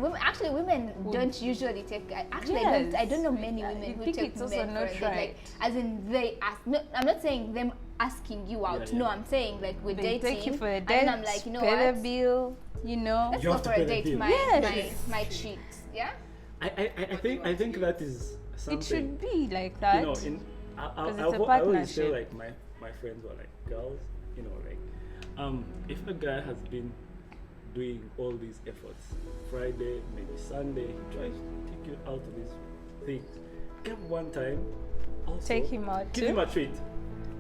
Speaker 1: don't usually take. Actually,
Speaker 2: Yes.
Speaker 1: I don't know many
Speaker 2: I
Speaker 1: women who
Speaker 2: think
Speaker 1: take
Speaker 2: it's also
Speaker 1: men for
Speaker 2: not
Speaker 1: a date.
Speaker 2: right.
Speaker 1: Like, as in they ask. No, I'm not saying them asking you out.
Speaker 3: Yeah,
Speaker 1: No,
Speaker 3: yeah.
Speaker 1: I'm saying like we're
Speaker 2: they
Speaker 1: dating.
Speaker 2: take you for a
Speaker 1: and
Speaker 2: date,
Speaker 1: then I'm like, you know
Speaker 2: pay
Speaker 1: what?
Speaker 2: the bill,
Speaker 1: Let's
Speaker 3: You
Speaker 1: go
Speaker 3: have to
Speaker 1: for
Speaker 3: pay
Speaker 1: a
Speaker 3: the
Speaker 1: date.
Speaker 3: bill.
Speaker 2: Yes.
Speaker 1: My treat. Yeah.
Speaker 3: I think that is something.
Speaker 2: It should be like that.
Speaker 3: You know, in I
Speaker 2: 'Cause it's a
Speaker 3: always say
Speaker 2: partnership.
Speaker 3: like my friends were like girls, like if a guy has been doing all these efforts, Friday, maybe Sunday, he tries to take you out of these things. Get one time, also
Speaker 2: Take him out
Speaker 3: give
Speaker 2: too.
Speaker 3: him a treat.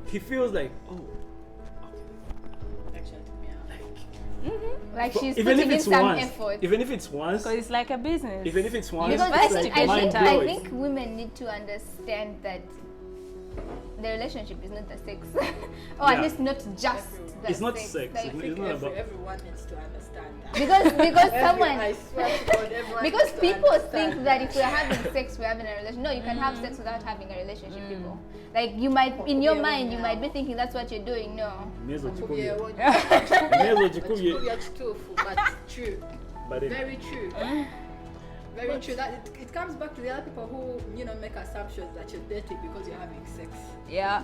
Speaker 3: He feels like, oh,
Speaker 4: Actually, took me out.
Speaker 3: like
Speaker 1: Like she's
Speaker 3: even
Speaker 1: putting
Speaker 3: if
Speaker 1: in
Speaker 3: it's
Speaker 1: some
Speaker 3: once,
Speaker 1: effort.
Speaker 3: even if it's once,
Speaker 2: Because it's like a business.
Speaker 3: even if it's once,
Speaker 2: Because
Speaker 1: Because
Speaker 3: it's
Speaker 2: I
Speaker 3: like
Speaker 2: think-
Speaker 3: mind
Speaker 1: I
Speaker 3: blowing.
Speaker 1: think women need to understand that the relationship is not the sex, or at
Speaker 3: Yeah.
Speaker 1: least not just the
Speaker 3: It's not
Speaker 1: sex.
Speaker 3: sex,
Speaker 1: Like,
Speaker 3: it's
Speaker 4: I think
Speaker 3: not about-
Speaker 4: everyone needs to understand that.
Speaker 1: because
Speaker 4: I
Speaker 1: someone
Speaker 4: swear to God, everyone
Speaker 1: because
Speaker 4: needs to
Speaker 1: people
Speaker 4: understand
Speaker 1: think that if we're having sex, we're having a relationship. No, you can have sex without having a relationship. People, like you might in your
Speaker 4: Yeah,
Speaker 1: mind, you
Speaker 4: yeah.
Speaker 1: might be thinking that's what you're doing. No,
Speaker 3: Nezo
Speaker 4: Yeah,
Speaker 3: chikubye.
Speaker 4: what-
Speaker 3: Nezo chikubye.
Speaker 4: Chikubye chitufu, but true.
Speaker 3: But then,
Speaker 4: Very true. Very true. That it comes back to the other people who make assumptions that you're dating because you're having sex.
Speaker 2: Yeah.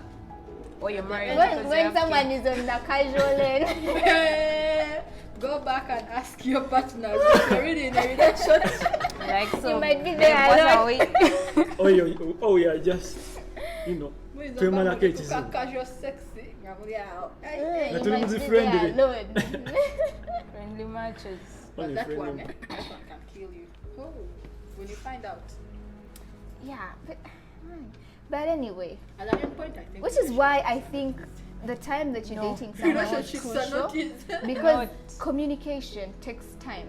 Speaker 2: Or you're married.
Speaker 1: when
Speaker 2: because you
Speaker 1: when
Speaker 2: have
Speaker 1: someone
Speaker 2: kids.
Speaker 1: is on the casual end,
Speaker 4: Go back and ask your partner if you're really in a relationship.
Speaker 2: Like, so,
Speaker 1: you might be
Speaker 2: babe,
Speaker 1: there
Speaker 2: what
Speaker 1: alone.
Speaker 2: are we?
Speaker 3: oh yeah, just twemala
Speaker 4: Mwiza
Speaker 3: ekizibu.
Speaker 4: casual sexy. nga muli awo.
Speaker 1: You
Speaker 3: Natuli
Speaker 1: might
Speaker 3: muzi
Speaker 1: be
Speaker 3: friendly.
Speaker 1: there alone.
Speaker 2: Friendly matches.
Speaker 4: But
Speaker 3: Only
Speaker 4: that
Speaker 3: friendly.
Speaker 4: one can kill you. Oh, when you find out.
Speaker 1: Yeah, but anyway,
Speaker 4: At a certain point, I think.
Speaker 1: which is why I think the time that you're
Speaker 2: No.
Speaker 1: dating someone is
Speaker 4: relationships are
Speaker 1: crucial
Speaker 4: not easy.
Speaker 1: because
Speaker 2: Not.
Speaker 1: communication takes time.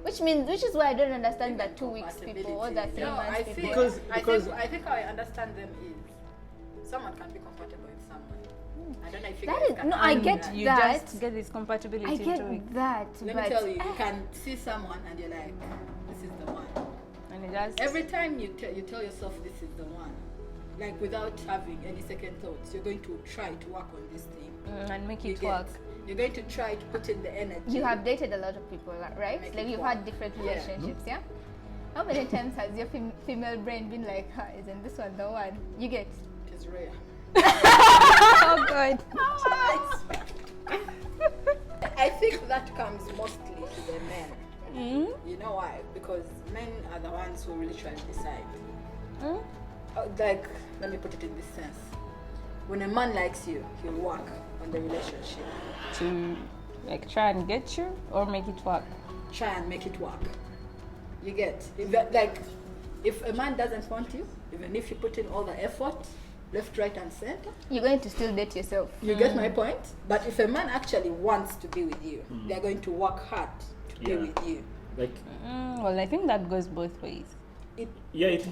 Speaker 1: Which is why I don't understand the 2 weeks people or the 3
Speaker 4: No,
Speaker 1: months
Speaker 4: I
Speaker 1: people.
Speaker 4: think,
Speaker 3: Because-
Speaker 4: I think how I understand them is someone can be compatible with someone. I don't know if you
Speaker 1: That
Speaker 4: guys
Speaker 1: is-
Speaker 4: can
Speaker 1: no, I
Speaker 4: handle
Speaker 1: get
Speaker 4: that.
Speaker 2: You
Speaker 1: that.
Speaker 2: just get this compatibility
Speaker 1: I
Speaker 2: to
Speaker 1: get
Speaker 2: it.
Speaker 1: that,
Speaker 4: Let
Speaker 1: but
Speaker 4: me tell you, you can see someone and you're like, this is the one.
Speaker 2: And it just
Speaker 4: Every time you tell yourself this is the one, like without having any second thoughts, you're going to try to work on this thing.
Speaker 2: and make
Speaker 4: You
Speaker 2: it
Speaker 4: get.
Speaker 2: work.
Speaker 4: You're going to try to put in the energy.
Speaker 1: You have dated a lot of people, right?
Speaker 4: Make
Speaker 1: Like
Speaker 4: it
Speaker 1: you've
Speaker 4: work.
Speaker 1: had different relationships, yeah? How many times has your female brain been like, isn't this one the one? You get?
Speaker 4: It is rare.
Speaker 1: Oh, God.
Speaker 4: I think that comes mostly to the men. You know why? Because men are the ones who really try to decide. Like, let me put it in this sense. When a man likes you, he'll work on the relationship.
Speaker 2: To like try and get you or make it work.
Speaker 4: Try and make it work. You get? If a man doesn't want you, even if you put in all the effort, left, right, and center,
Speaker 1: You're going to still date yourself.
Speaker 4: you get my point? But if a man actually wants to be with you, they're going to work hard to be with you.
Speaker 3: Like,
Speaker 2: Well, I think that goes both ways.
Speaker 3: it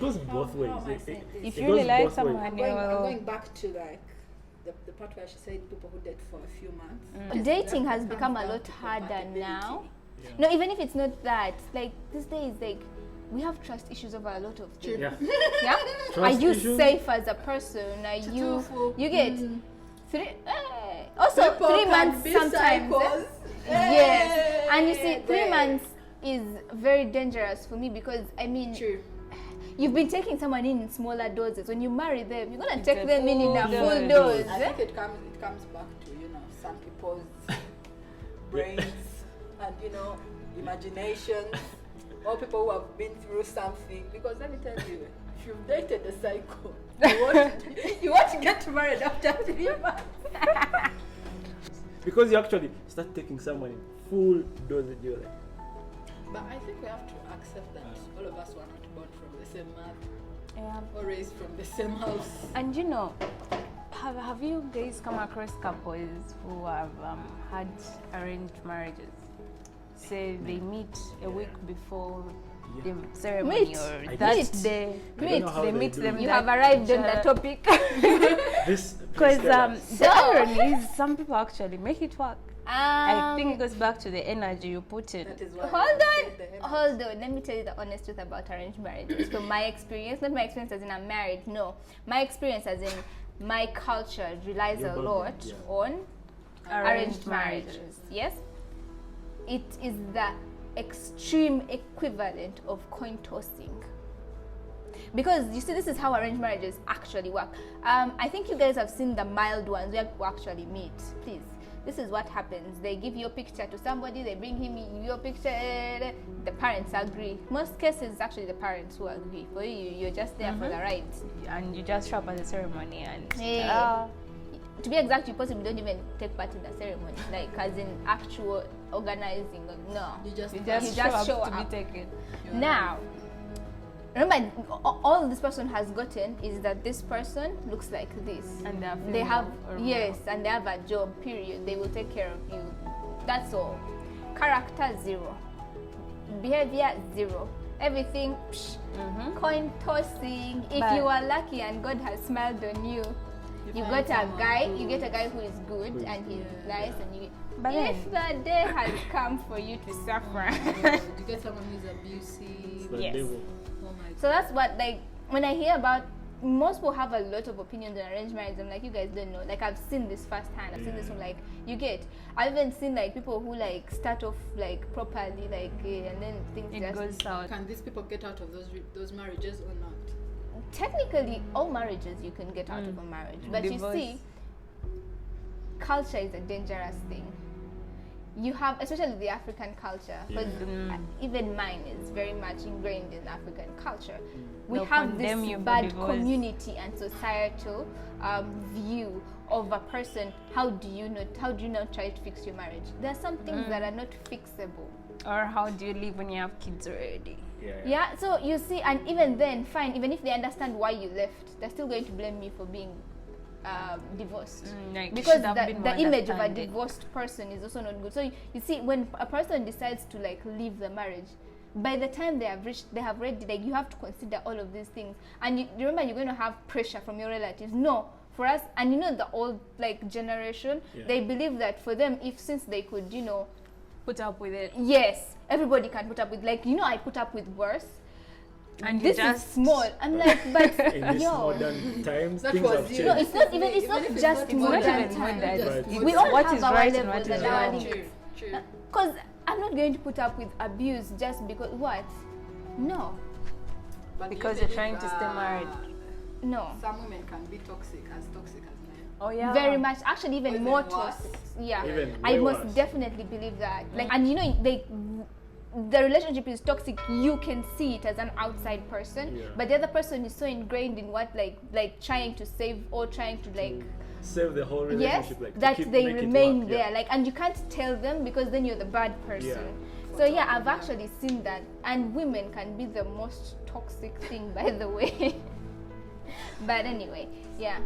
Speaker 3: goes both ways.
Speaker 4: How am I saying this?
Speaker 2: If
Speaker 3: It
Speaker 2: you really
Speaker 3: goes
Speaker 2: like
Speaker 3: both ways.
Speaker 2: someone,
Speaker 4: I'm
Speaker 2: you
Speaker 4: going
Speaker 2: will.
Speaker 4: back to like the part where she said people who date for a few months.
Speaker 1: Dating
Speaker 4: That
Speaker 1: has
Speaker 4: comes
Speaker 1: become a
Speaker 4: down
Speaker 1: lot
Speaker 4: to
Speaker 1: harder now.
Speaker 4: compatibility.
Speaker 1: No, even if it's not that, like these days, like we have trust issues over a lot of things.
Speaker 3: Yeah.
Speaker 1: Yeah?
Speaker 3: Trust
Speaker 1: Are you
Speaker 3: issues.
Speaker 1: safe as a person? Are you
Speaker 4: Truthful.
Speaker 1: you get three also
Speaker 4: People
Speaker 1: 3
Speaker 4: can
Speaker 1: months
Speaker 4: be
Speaker 1: sometimes.
Speaker 4: psychos.
Speaker 1: Yes. And you see 3
Speaker 4: Hey.
Speaker 1: months is very dangerous for me because I mean
Speaker 4: True.
Speaker 1: you've been taking someone in smaller doses. When you marry them, you're gonna
Speaker 2: It's
Speaker 1: take
Speaker 2: a
Speaker 1: them in a
Speaker 2: full
Speaker 1: full
Speaker 2: dose.
Speaker 1: dose.
Speaker 4: I think it comes back to, some people's brains and, imaginations, or people who have been through something. Because let me tell you, if you've dated a cycle, you want to get married after 3 months.
Speaker 3: Because you actually start taking someone in full dosage, you're like,
Speaker 4: But I think we have to accept that all of us were not born from the same mother
Speaker 2: Yeah.
Speaker 4: or raised from the same house.
Speaker 2: And have you guys come across couples who have had arranged marriages? Say they meet a week before the ceremony
Speaker 1: Meet.
Speaker 2: or
Speaker 3: I
Speaker 2: that
Speaker 1: meet.
Speaker 2: day.
Speaker 3: I don't know how
Speaker 2: They
Speaker 3: they
Speaker 2: meet
Speaker 3: do
Speaker 2: them.
Speaker 3: it.
Speaker 1: You
Speaker 2: that
Speaker 1: have arrived on the
Speaker 2: day.
Speaker 1: topic.
Speaker 3: this.
Speaker 2: Because
Speaker 3: please tell us.
Speaker 2: the irony is some people actually make it work. I think it
Speaker 1: Um,
Speaker 2: goes back to the energy you put in.
Speaker 4: That is why
Speaker 1: Hold
Speaker 4: I
Speaker 1: on,
Speaker 4: said the
Speaker 1: hold on. Let me tell you the honest truth about arranged marriages. From my experience, not my experience as in I'm married, no. My experience as in my culture relies
Speaker 3: Your
Speaker 1: a
Speaker 3: body,
Speaker 1: lot
Speaker 3: yeah.
Speaker 1: on arranged
Speaker 2: Arranged
Speaker 1: marriages. Yes? It is the extreme equivalent of coin tossing. Because you see, this is how arranged marriages actually work. I think you guys have seen the mild ones where people actually meet. Please, this is what happens. They give your picture to somebody, they bring him your picture, the parents agree. Most cases, it's actually the parents who agree. For you, you're just there for the ride.
Speaker 2: And you just show up at the ceremony and
Speaker 1: Yeah. To be exact, you possibly don't even take part in the ceremony, like as in actual organizing. No,
Speaker 4: You just
Speaker 2: you
Speaker 1: just
Speaker 2: just
Speaker 1: show
Speaker 2: show up to
Speaker 1: up.
Speaker 2: be taken.
Speaker 1: Now, remember, all this person has gotten is that this person looks like this.
Speaker 2: And
Speaker 1: They have,
Speaker 2: or
Speaker 1: yes, and they have a job, period. They will take care of you. That's all. Character, 0. Behavior, 0. Everything, psh, coin tossing. If
Speaker 2: But-
Speaker 1: you are lucky and God has smiled on you, you got a guy, you get a guy who is good and he's nice, and you.
Speaker 2: But
Speaker 1: If the day has come for you to suffer,
Speaker 4: you get someone who's abusive.
Speaker 3: The
Speaker 1: yes.
Speaker 3: devil.
Speaker 4: Oh my God.
Speaker 1: So that's what, like, when I hear about, most people have a lot of opinions on arranged marriage. I'm like, you guys don't know. Like, I've seen this firsthand. I've seen this from, like, you get. I've even seen, like, people who, like, start off, like, properly, like, and then things
Speaker 2: it
Speaker 1: just.
Speaker 2: goes south.
Speaker 4: Can these people get out of those marriages or not?
Speaker 1: Technically, all marriages you can get out of a marriage. But
Speaker 2: Divorce.
Speaker 1: you see, culture is a dangerous thing. You have, especially the African culture, because even mine is very much ingrained in African culture. We
Speaker 2: They'll
Speaker 1: have
Speaker 2: condemn
Speaker 1: this
Speaker 2: you for
Speaker 1: bad
Speaker 2: divorce.
Speaker 1: community and societal view of a person. How do you not try to fix your marriage? There are some things that are not fixable.
Speaker 2: Or how do you live when you have kids already?
Speaker 1: Yeah, so you see, and even then, fine, even if they understand why you left, they're still going to blame me for being divorced.
Speaker 2: Like,
Speaker 1: Because
Speaker 2: should have been
Speaker 1: the
Speaker 2: more
Speaker 1: image of a
Speaker 2: understanding.
Speaker 1: divorced person is also not good. So you see, when a person decides to like leave the marriage, by the time they have already, like, you have to consider all of these things. And you remember, you're going to have pressure from your relatives. No, for us, and you know, the old like generation, they believe that for them, since they could,
Speaker 2: Put up with it.
Speaker 1: yes, everybody can put up with, like, I put up with worse.
Speaker 2: And you
Speaker 1: this
Speaker 2: just-
Speaker 1: is small. I'm like, but
Speaker 3: In this
Speaker 1: yo,
Speaker 3: modern times,
Speaker 4: That
Speaker 3: things
Speaker 4: was
Speaker 3: have
Speaker 4: you.
Speaker 3: changed.
Speaker 1: no, it's not even. It's not
Speaker 4: Even if
Speaker 1: just
Speaker 4: it's not
Speaker 1: modern
Speaker 2: even
Speaker 1: times.
Speaker 2: modern.
Speaker 3: Right.
Speaker 1: We all
Speaker 2: what
Speaker 1: have
Speaker 2: is
Speaker 1: our
Speaker 2: right and
Speaker 1: levels
Speaker 2: what is
Speaker 1: and our
Speaker 2: wrong.
Speaker 1: limits.
Speaker 4: True.
Speaker 1: Because I'm not going to put up with abuse just because what? No,
Speaker 4: But do you
Speaker 2: Because you're
Speaker 4: believe,
Speaker 2: trying to stay married.
Speaker 1: no.
Speaker 4: Some women can be toxic as men.
Speaker 2: Oh yeah.
Speaker 1: Very much. Actually, even
Speaker 4: Even
Speaker 1: more
Speaker 4: worse.
Speaker 1: toxic. Yeah,
Speaker 3: Even
Speaker 1: I
Speaker 3: way
Speaker 1: most
Speaker 3: worse.
Speaker 1: definitely believe that. Like, and you know, the relationship is toxic. You can see it as an outside person,
Speaker 3: Yeah.
Speaker 1: but the other person is so ingrained in what, like trying to save or trying to like.
Speaker 3: Save the whole
Speaker 1: Yes,
Speaker 3: relationship, like to
Speaker 1: that
Speaker 3: keep-
Speaker 1: they
Speaker 3: make it
Speaker 1: remain
Speaker 3: work,
Speaker 1: there,
Speaker 3: yeah.
Speaker 1: like, and you can't tell them because then you're the bad person. So yeah, I've actually seen that, and women can be the most toxic thing, by the way. But anyway, yeah.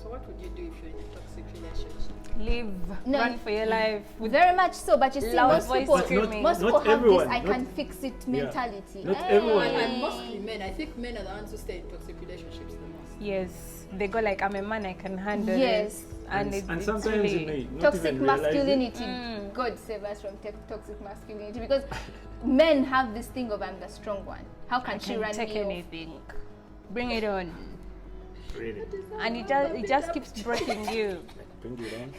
Speaker 4: So what would you do if you're in a toxic relationship?
Speaker 2: Live.
Speaker 1: No,
Speaker 2: Run for your life.
Speaker 1: Very much so, but you see,
Speaker 2: Loud
Speaker 1: most
Speaker 2: voice
Speaker 1: people,
Speaker 2: screaming.
Speaker 1: most
Speaker 3: Not
Speaker 1: people have
Speaker 3: everyone,
Speaker 1: this "I
Speaker 3: not-
Speaker 1: can fix it"
Speaker 3: yeah.
Speaker 1: mentality.
Speaker 3: Not
Speaker 1: Hey.
Speaker 3: everyone.
Speaker 4: And mostly men. I think men are the ones who stay in toxic relationships the most.
Speaker 2: Yes. They go like, I'm a man, I can handle
Speaker 1: Yes.
Speaker 2: this. And,
Speaker 3: and
Speaker 2: it's
Speaker 3: sometimes
Speaker 2: really,
Speaker 3: you may not
Speaker 1: Toxic
Speaker 3: even realize it.
Speaker 1: masculinity.
Speaker 2: Mm.
Speaker 1: God save us from toxic masculinity, because men have this thing of "I'm the strong one. How can she
Speaker 2: can
Speaker 1: run
Speaker 2: take
Speaker 1: me off?"
Speaker 2: anything. Bring it on.
Speaker 3: Really.
Speaker 2: And it just keeps breaking you.
Speaker 3: Bring it on.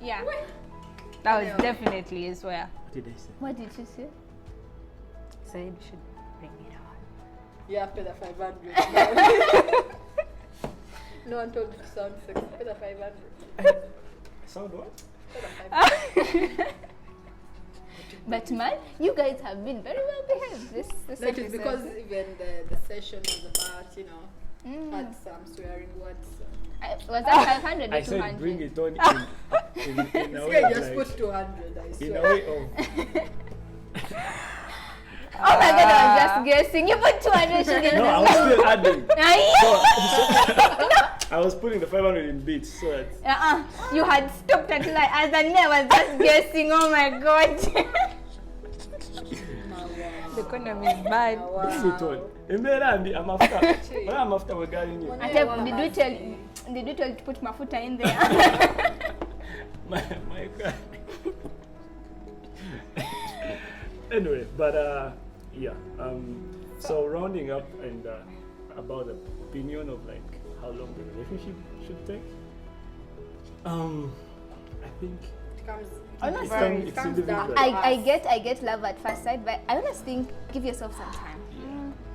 Speaker 1: Yeah.
Speaker 2: That was definitely as well.
Speaker 3: What did I say?
Speaker 1: What did you say?
Speaker 2: So you should bring it on.
Speaker 4: You have to pay the 500. No one told you to sound sexy. Pay the 500.
Speaker 3: Sound what?
Speaker 4: Pay the 500.
Speaker 1: But man, you guys have been very well behaved. This
Speaker 4: No, it is
Speaker 1: episode.
Speaker 4: because even the session was about, had some swearing words.
Speaker 1: Was that 500 or
Speaker 3: I said
Speaker 1: 200?
Speaker 3: bring it on in a
Speaker 4: So
Speaker 3: way
Speaker 4: you just
Speaker 3: like,
Speaker 4: put 200, I
Speaker 3: in a
Speaker 4: swear.
Speaker 3: way of
Speaker 1: Oh my god, I was just guessing. You put 200 shillings.
Speaker 3: no, I was still adding.
Speaker 1: Aye.
Speaker 3: I was putting the 500 in bits so that
Speaker 1: You had stopped at like as I was just guessing. Oh my god.
Speaker 2: The condom is bad.
Speaker 3: bring it on. Emera ndi amafuta. Wala amafuta we gali nyo.
Speaker 1: Did we tell you to put mafuta in there?
Speaker 3: My God. Anyway, but yeah. So rounding up and about the opinion of like how long the relationship should take. I think
Speaker 4: It comes,
Speaker 1: Honestly,
Speaker 3: it's individual.
Speaker 1: I get love at first sight, but I always think give yourself some time.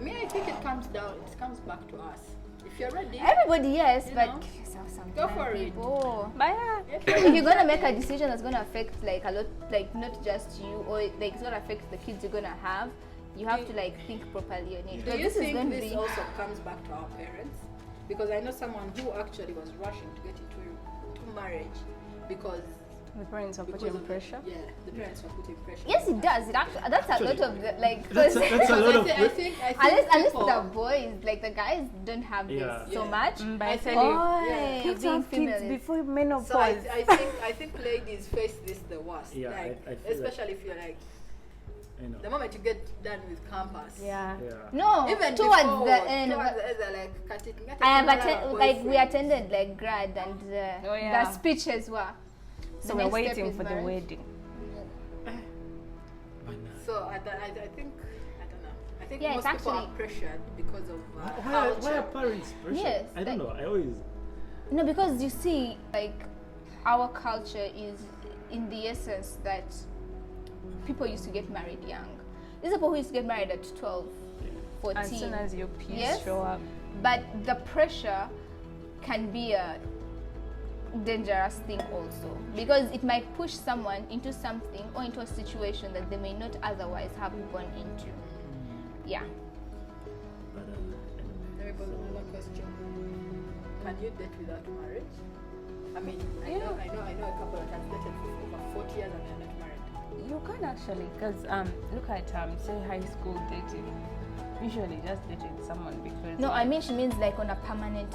Speaker 4: Me, I think it comes back to us. If you're ready,
Speaker 1: Everybody, yes,
Speaker 4: You
Speaker 1: but
Speaker 4: know,
Speaker 1: give yourself some
Speaker 4: go
Speaker 1: time.
Speaker 4: for it.
Speaker 1: People.
Speaker 2: But yeah.
Speaker 1: If you're gonna make a decision that's gonna affect like a lot, like not just you, or like it's gonna affect the kids you're gonna have, you have to like think properly on it.
Speaker 4: do
Speaker 1: Because
Speaker 4: you
Speaker 1: this is
Speaker 4: think
Speaker 1: going to
Speaker 4: this
Speaker 1: be.
Speaker 4: also comes back to our parents? Because I know someone who actually was rushing to get into marriage because
Speaker 2: The parents are
Speaker 4: because
Speaker 2: putting
Speaker 4: of
Speaker 2: pressure.
Speaker 4: the parents were putting pressure.
Speaker 1: Yes, it does. It actually, that's a lot of the, like.
Speaker 3: That's a lot of
Speaker 4: I think
Speaker 1: unless
Speaker 4: people,
Speaker 1: the boys, like the guys, don't have this
Speaker 3: Yeah.
Speaker 1: so
Speaker 4: Yeah.
Speaker 1: much.
Speaker 2: But I
Speaker 4: I
Speaker 2: tell
Speaker 4: think-
Speaker 2: you,
Speaker 1: Oh,
Speaker 2: kids
Speaker 1: being
Speaker 2: have kids
Speaker 1: female.
Speaker 2: before menopause.
Speaker 4: so I think ladies face this the worst.
Speaker 3: Yeah,
Speaker 4: like,
Speaker 3: I feel
Speaker 4: especially if you're like
Speaker 3: I know.
Speaker 4: the moment you get done with campus.
Speaker 2: Yeah.
Speaker 3: Yeah.
Speaker 1: No,
Speaker 4: Even
Speaker 1: towards
Speaker 4: before,
Speaker 1: the end.
Speaker 4: towards the end, they're like, cut it.
Speaker 1: I have
Speaker 4: Ngati
Speaker 1: attended,
Speaker 4: kulala
Speaker 1: like we
Speaker 4: boyfriend.
Speaker 1: attended like grad, and
Speaker 2: Oh, yeah.
Speaker 1: the speeches were.
Speaker 2: So
Speaker 1: the
Speaker 2: we're
Speaker 1: next step
Speaker 2: waiting
Speaker 1: is
Speaker 2: for the
Speaker 1: marriage.
Speaker 2: wedding.
Speaker 4: So I think I don't know. I think
Speaker 1: Yeah,
Speaker 4: most
Speaker 1: it's
Speaker 4: people are
Speaker 1: actually-
Speaker 4: pressured because of
Speaker 3: Why
Speaker 4: culture.
Speaker 3: are parents pressured?
Speaker 1: Yes,
Speaker 3: I don't
Speaker 1: like-
Speaker 3: know. I always
Speaker 1: No, because you see, like our culture is in the essence that people used to get married young. These are people who used to get married at 12, 14.
Speaker 2: As soon as your peers
Speaker 1: Yes.
Speaker 2: show up.
Speaker 1: But the pressure can be a dangerous thing also, because it might push someone into something or into a situation that they may not otherwise have gone into. Yeah.
Speaker 3: but
Speaker 4: Let me pose another question. Can you date without marriage? I mean, I know a couple that has dated for over 40 years and they're not married.
Speaker 2: You can actually, because look at say high school dating. Usually just dating someone because
Speaker 1: No, I mean she means like on a permanent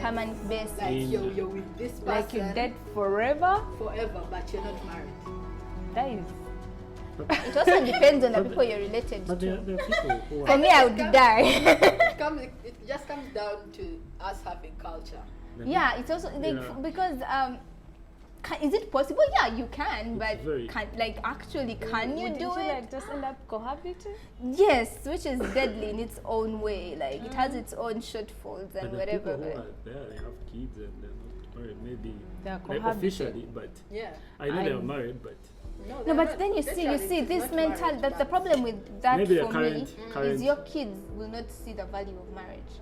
Speaker 4: Permanent.
Speaker 1: basis.
Speaker 4: Like
Speaker 3: In-
Speaker 4: you're with this person
Speaker 2: like you date forever.
Speaker 4: forever, but you're not married.
Speaker 2: That is
Speaker 1: It also depends on the people you're related
Speaker 3: but there
Speaker 1: to.
Speaker 3: are people who
Speaker 1: For
Speaker 3: are
Speaker 1: me, I would die.
Speaker 4: It just comes down to us having culture.
Speaker 1: Yeah, it's also like,
Speaker 3: Yeah.
Speaker 1: because Is it possible? Yeah, you can,
Speaker 3: It's
Speaker 1: but
Speaker 3: very-
Speaker 1: can you do it?
Speaker 2: Like just end up cohabiting?
Speaker 1: Yes, which is deadly in its own way. Like it has its own shortfalls
Speaker 3: But
Speaker 1: and
Speaker 3: the
Speaker 1: whatever.
Speaker 3: people who
Speaker 1: but-
Speaker 3: are there, they have kids and they're not married. Maybe
Speaker 2: They are
Speaker 3: like
Speaker 2: cohabiting.
Speaker 3: officially, but
Speaker 4: Yeah.
Speaker 3: I know they're married, but
Speaker 1: No,
Speaker 4: they're
Speaker 1: but
Speaker 4: not.
Speaker 1: then you
Speaker 4: Literally,
Speaker 1: see
Speaker 4: it's
Speaker 1: this
Speaker 4: not
Speaker 1: mental.
Speaker 4: marriage,
Speaker 1: That's the
Speaker 4: but-
Speaker 1: problem with that
Speaker 3: maybe the
Speaker 1: for
Speaker 3: current
Speaker 1: me. Is your kids will not see the value of marriage.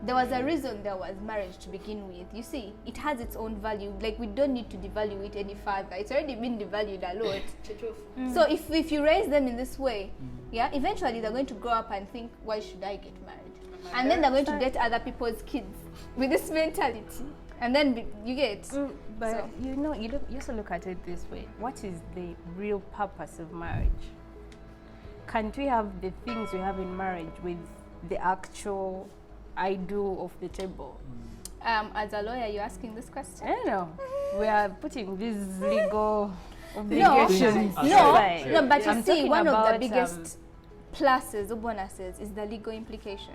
Speaker 1: There was a reason there was marriage to begin with. You see, it has its own value. Like we don't need to devalue it any further. It's already been devalued a lot. So if you raise them in this way, yeah, eventually they're going to grow up and think, why should I get married? And then they're going to get other people's kids with this mentality. And then you get.
Speaker 2: But
Speaker 1: So-
Speaker 2: you also look at it this way. What is the real purpose of marriage? Can't we have the things we have in marriage with the actual I do of the table?
Speaker 1: As a lawyer, you're asking this question?
Speaker 2: I don't know. We are putting these legal
Speaker 1: No,
Speaker 2: obligations
Speaker 3: No,
Speaker 2: aside.
Speaker 1: no, but you
Speaker 2: I'm
Speaker 1: see,
Speaker 2: talking
Speaker 1: one of the
Speaker 2: about,
Speaker 1: biggest pluses or bonuses is the legal implication.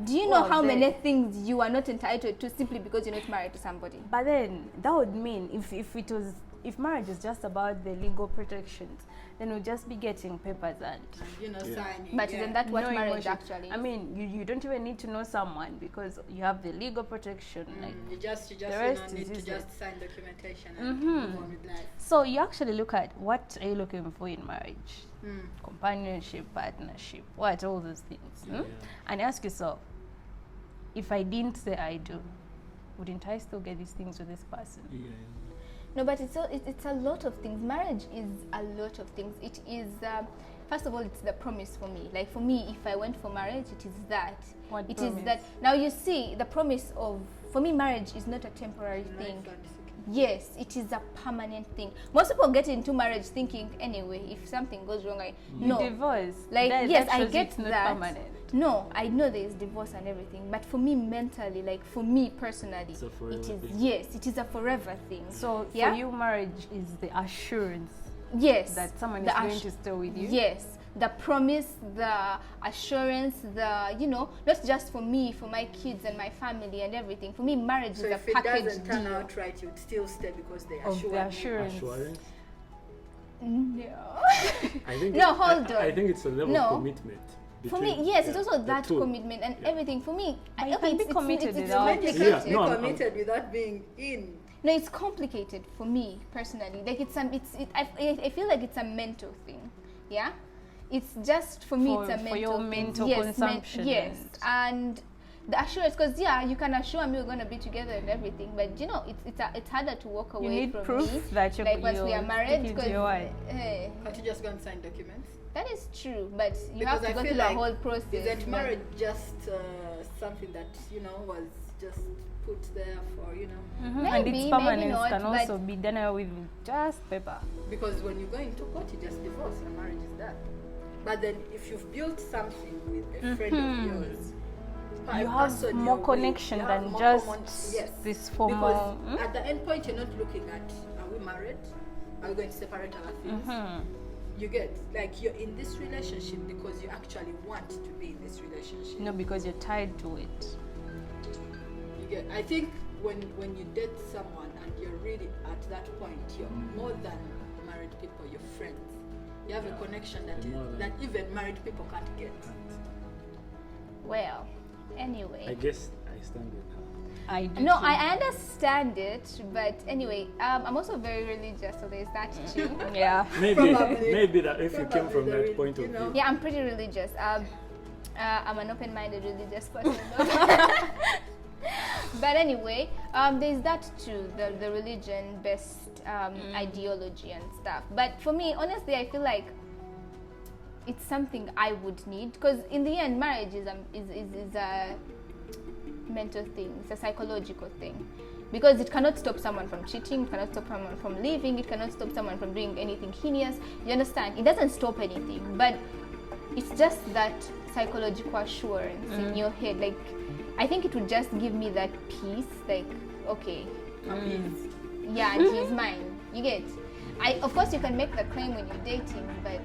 Speaker 1: Do you know
Speaker 2: Well,
Speaker 1: how
Speaker 2: they-
Speaker 1: many things you are not entitled to simply because you're not married to somebody?
Speaker 2: But then that would mean if marriage is just about the legal protections, then we'll just be getting papers and
Speaker 4: signing.
Speaker 1: But isn't that what
Speaker 2: no
Speaker 1: marriage
Speaker 2: emotion.
Speaker 1: actually is?
Speaker 2: I mean, you don't even need to know someone because you have the legal protection. Like
Speaker 4: You just
Speaker 2: the rest is
Speaker 4: need to
Speaker 2: useless.
Speaker 4: just sign documentation and move on with life.
Speaker 2: So you actually look at what are you looking for in marriage? Companionship, partnership, what all those things,
Speaker 3: Yeah.
Speaker 2: and ask yourself, if I didn't say I do, wouldn't I still get these things with this person?
Speaker 3: Yeah.
Speaker 1: No, but it's a lot of things. Marriage is a lot of things. It is, first of all, it's the promise for me. Like for me, if I went for marriage, it is that.
Speaker 2: What
Speaker 1: It
Speaker 2: promise?
Speaker 1: is that. Now you see, the promise of, for me, marriage is not a temporary thing.
Speaker 4: Life and
Speaker 1: Yes, it is a permanent thing. Most people get into marriage thinking, anyway, if something goes wrong, no.
Speaker 2: Divorce.
Speaker 1: Like,
Speaker 2: that,
Speaker 1: yes,
Speaker 2: that
Speaker 1: I
Speaker 2: shows
Speaker 1: get
Speaker 2: it's not
Speaker 1: that.
Speaker 2: permanent.
Speaker 1: No, I know there is divorce and everything, but for me mentally, like for me personally,
Speaker 3: It's a forever
Speaker 1: it is
Speaker 3: thing.
Speaker 1: yes, it is a forever thing.
Speaker 2: So
Speaker 1: Yeah?
Speaker 2: for you, marriage is the assurance
Speaker 1: Yes,
Speaker 2: that someone
Speaker 1: the
Speaker 2: is going
Speaker 1: assu-
Speaker 2: to stay with you.
Speaker 1: Yes, the promise, the assurance, the not just for me, for my kids and my family and everything. For me, marriage
Speaker 4: So
Speaker 1: is a
Speaker 4: if it
Speaker 1: package
Speaker 4: doesn't turn
Speaker 1: deal.
Speaker 4: out right, you'd still stay because they
Speaker 2: Of
Speaker 4: assure
Speaker 2: the
Speaker 4: you.
Speaker 2: assurance.
Speaker 3: Assurance.
Speaker 1: No.
Speaker 3: I think.
Speaker 1: No, hold
Speaker 3: I
Speaker 1: on.
Speaker 3: think it's a level
Speaker 1: No.
Speaker 3: of commitment.
Speaker 1: For me,
Speaker 3: between-
Speaker 1: yes,
Speaker 3: yeah,
Speaker 1: it's also
Speaker 3: the
Speaker 1: that
Speaker 3: two.
Speaker 1: commitment and
Speaker 3: Yeah.
Speaker 1: everything. For me,
Speaker 2: But you can be committed
Speaker 1: it's
Speaker 2: without-
Speaker 1: complicated.
Speaker 3: Yeah,
Speaker 4: Be
Speaker 3: no, I'm-
Speaker 4: committed without being in.
Speaker 1: No, it's complicated for me personally. Like I feel like it's a mental thing. Yeah, it's just for me.
Speaker 2: For-
Speaker 1: It's a
Speaker 2: for
Speaker 1: mental
Speaker 2: your
Speaker 1: thing.
Speaker 2: mental
Speaker 1: yes,
Speaker 2: consumption
Speaker 1: yes, and the assurance, because you can assure me we're gonna be together and everything, but it's harder to walk away
Speaker 2: You need
Speaker 1: from
Speaker 2: proof
Speaker 1: me.
Speaker 2: that you're
Speaker 1: Like once we are
Speaker 2: you're
Speaker 1: married,
Speaker 2: sticking to
Speaker 1: because
Speaker 2: your wife.
Speaker 4: Can't you just go and sign documents?
Speaker 1: that is true, but you
Speaker 4: Because
Speaker 1: have to
Speaker 4: I
Speaker 1: go
Speaker 4: feel
Speaker 1: through
Speaker 4: like
Speaker 1: the whole process.
Speaker 4: Isn't
Speaker 1: but-
Speaker 4: marriage just something that was just put there for
Speaker 2: And
Speaker 1: Maybe,
Speaker 2: its
Speaker 1: maybe
Speaker 2: permanence
Speaker 1: not,
Speaker 2: can
Speaker 1: but-
Speaker 2: also be done away with just paper.
Speaker 4: Because when you go into court, you just divorce and marriage is that. But then if you've built something with a friend of yours,
Speaker 2: You
Speaker 4: a
Speaker 2: have
Speaker 4: person
Speaker 2: more
Speaker 4: you're with,
Speaker 2: connection
Speaker 4: you have
Speaker 2: than
Speaker 4: more
Speaker 2: just
Speaker 4: yes.
Speaker 2: this
Speaker 4: Because
Speaker 2: formal.
Speaker 4: at the end point, you're not looking at, are we married? Are we going to separate our things? You get, like, you're in this relationship because you actually want to be in this relationship.
Speaker 2: No, because you're tied to it.
Speaker 4: You get, I think when you date someone and you're really at that point, you're more than married people, you're friends. You have a connection that even married people can't get.
Speaker 1: Well,
Speaker 3: I
Speaker 1: anyway.
Speaker 3: guess I stand with her.
Speaker 2: I do.
Speaker 1: No,
Speaker 2: too.
Speaker 1: I understand it, but anyway, I'm also very religious, so there's that too.
Speaker 2: Yeah.
Speaker 3: Maybe that if you came from
Speaker 4: Probably
Speaker 3: that point of
Speaker 4: you know.
Speaker 3: view.
Speaker 1: Yeah, I'm pretty religious. I'm an open-minded religious person. But anyway, there's that too, the religion-based ideology and stuff. But for me, honestly, I feel like it's something I would need, because in the end, marriage is a mental thing. It's a psychological thing. Because it cannot stop someone from cheating, it cannot stop someone from leaving, it cannot stop someone from doing anything heinous. You understand? It doesn't stop anything, but it's just that psychological assurance in your head. Like, I think it would just give me that peace. Like, okay, yeah, and he's mine. You get? Of course, you can make the claim when you're dating, but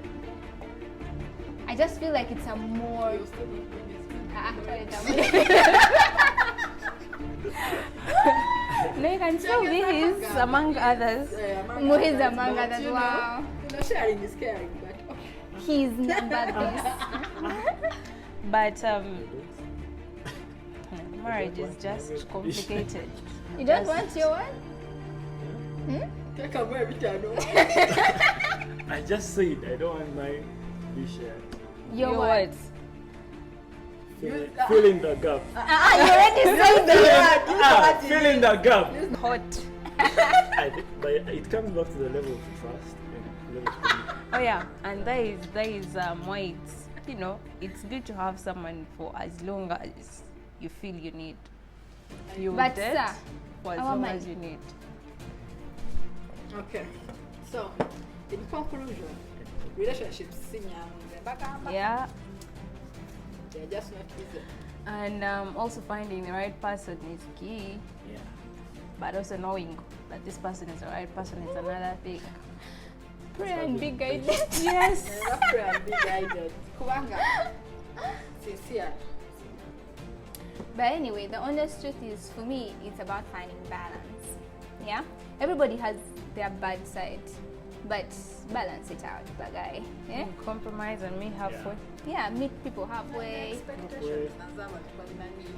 Speaker 1: I just feel like it's a more. Actually,
Speaker 2: No, you can still be his among others.
Speaker 1: Muhiz among
Speaker 4: but,
Speaker 1: others.
Speaker 4: you
Speaker 1: Wow.
Speaker 4: know, sharing is caring, but
Speaker 1: He's never this.
Speaker 2: But marriage is just complicated.
Speaker 1: You don't want your one?
Speaker 4: take a very little.
Speaker 3: I just said I don't want my be shared.
Speaker 1: Your
Speaker 2: Your
Speaker 1: what?
Speaker 2: words.
Speaker 3: Fill in the gap.
Speaker 1: You already said that.
Speaker 3: Fill in the gap.
Speaker 2: Hot.
Speaker 3: But it comes back to the level of trust and level of commitment.
Speaker 2: Oh yeah, and there is why it's good to have someone for as long as you feel you need. You
Speaker 1: But,
Speaker 2: date
Speaker 1: sir,
Speaker 2: for as
Speaker 1: our
Speaker 2: long
Speaker 1: man.
Speaker 2: as you need.
Speaker 4: Okay, so in conclusion, relationships,
Speaker 2: Yeah,
Speaker 4: they're just not easy.
Speaker 2: and also finding the right person is key,
Speaker 3: Yeah.
Speaker 2: but also knowing that this person is the right person is another thing.
Speaker 1: Pray and be guided.
Speaker 2: Yes.
Speaker 4: Pray and be guided. Kubanga, sincere.
Speaker 1: But anyway, the honest truth is, for me, it's about finding balance. Yeah? Everybody has their bad side, but balance it out, bagay. Yeah?
Speaker 2: Compromise and meet halfway.
Speaker 1: Yeah, meet people halfway.
Speaker 4: Expectations. Nazama tukalina need.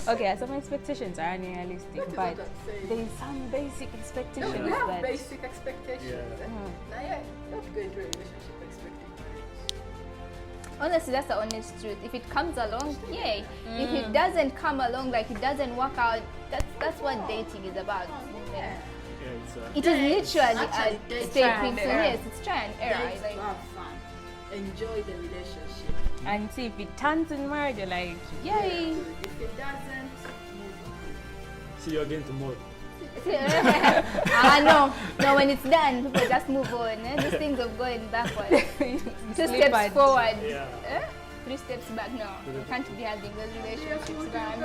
Speaker 2: Okay, some expectations are unrealistic,
Speaker 4: That is
Speaker 2: but
Speaker 4: what I'm saying.
Speaker 2: there is some basic expectations
Speaker 4: We have
Speaker 2: that
Speaker 4: basic expectations.
Speaker 3: Yeah.
Speaker 4: Now, yeah, don't go into a relationship expecting marriage.
Speaker 1: Honestly, that's the honest truth. If it comes along, yay. If it doesn't come along, like it doesn't work out, that's what dating is about.
Speaker 4: Yeah.
Speaker 3: Yeah, it's
Speaker 1: It is literally
Speaker 4: actually
Speaker 1: a
Speaker 4: dating.
Speaker 1: stepping
Speaker 2: Trial and
Speaker 1: stone.
Speaker 2: error.
Speaker 1: Yes, it's try and error.
Speaker 4: Date
Speaker 1: Like,
Speaker 4: to have fun. Enjoy the relationship.
Speaker 2: and see if it turns in marriage, you're like, yay.
Speaker 4: If it doesn't, move
Speaker 3: see you again tomorrow.
Speaker 1: no, when it's done, people just move on. These things of going backwards. 2 steps
Speaker 2: Slippered.
Speaker 1: forward,
Speaker 3: Yeah.
Speaker 1: 3 steps back. No, you can't be having those
Speaker 4: on.
Speaker 1: relationships.
Speaker 4: Go
Speaker 1: Gonna
Speaker 4: back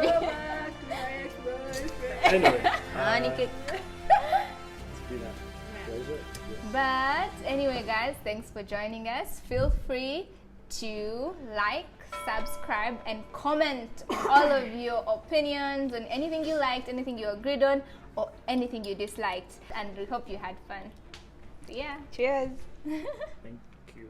Speaker 4: to my ex-boyfriend.
Speaker 3: Anyway,
Speaker 1: be.
Speaker 3: it's been a pleasure. Yeah.
Speaker 1: But anyway, guys, thanks for joining us. Feel free to like, subscribe, and comment all of your opinions on anything you liked, anything you agreed on, or anything you disliked. And we hope you had fun. So yeah.
Speaker 2: Cheers.
Speaker 3: Thank you.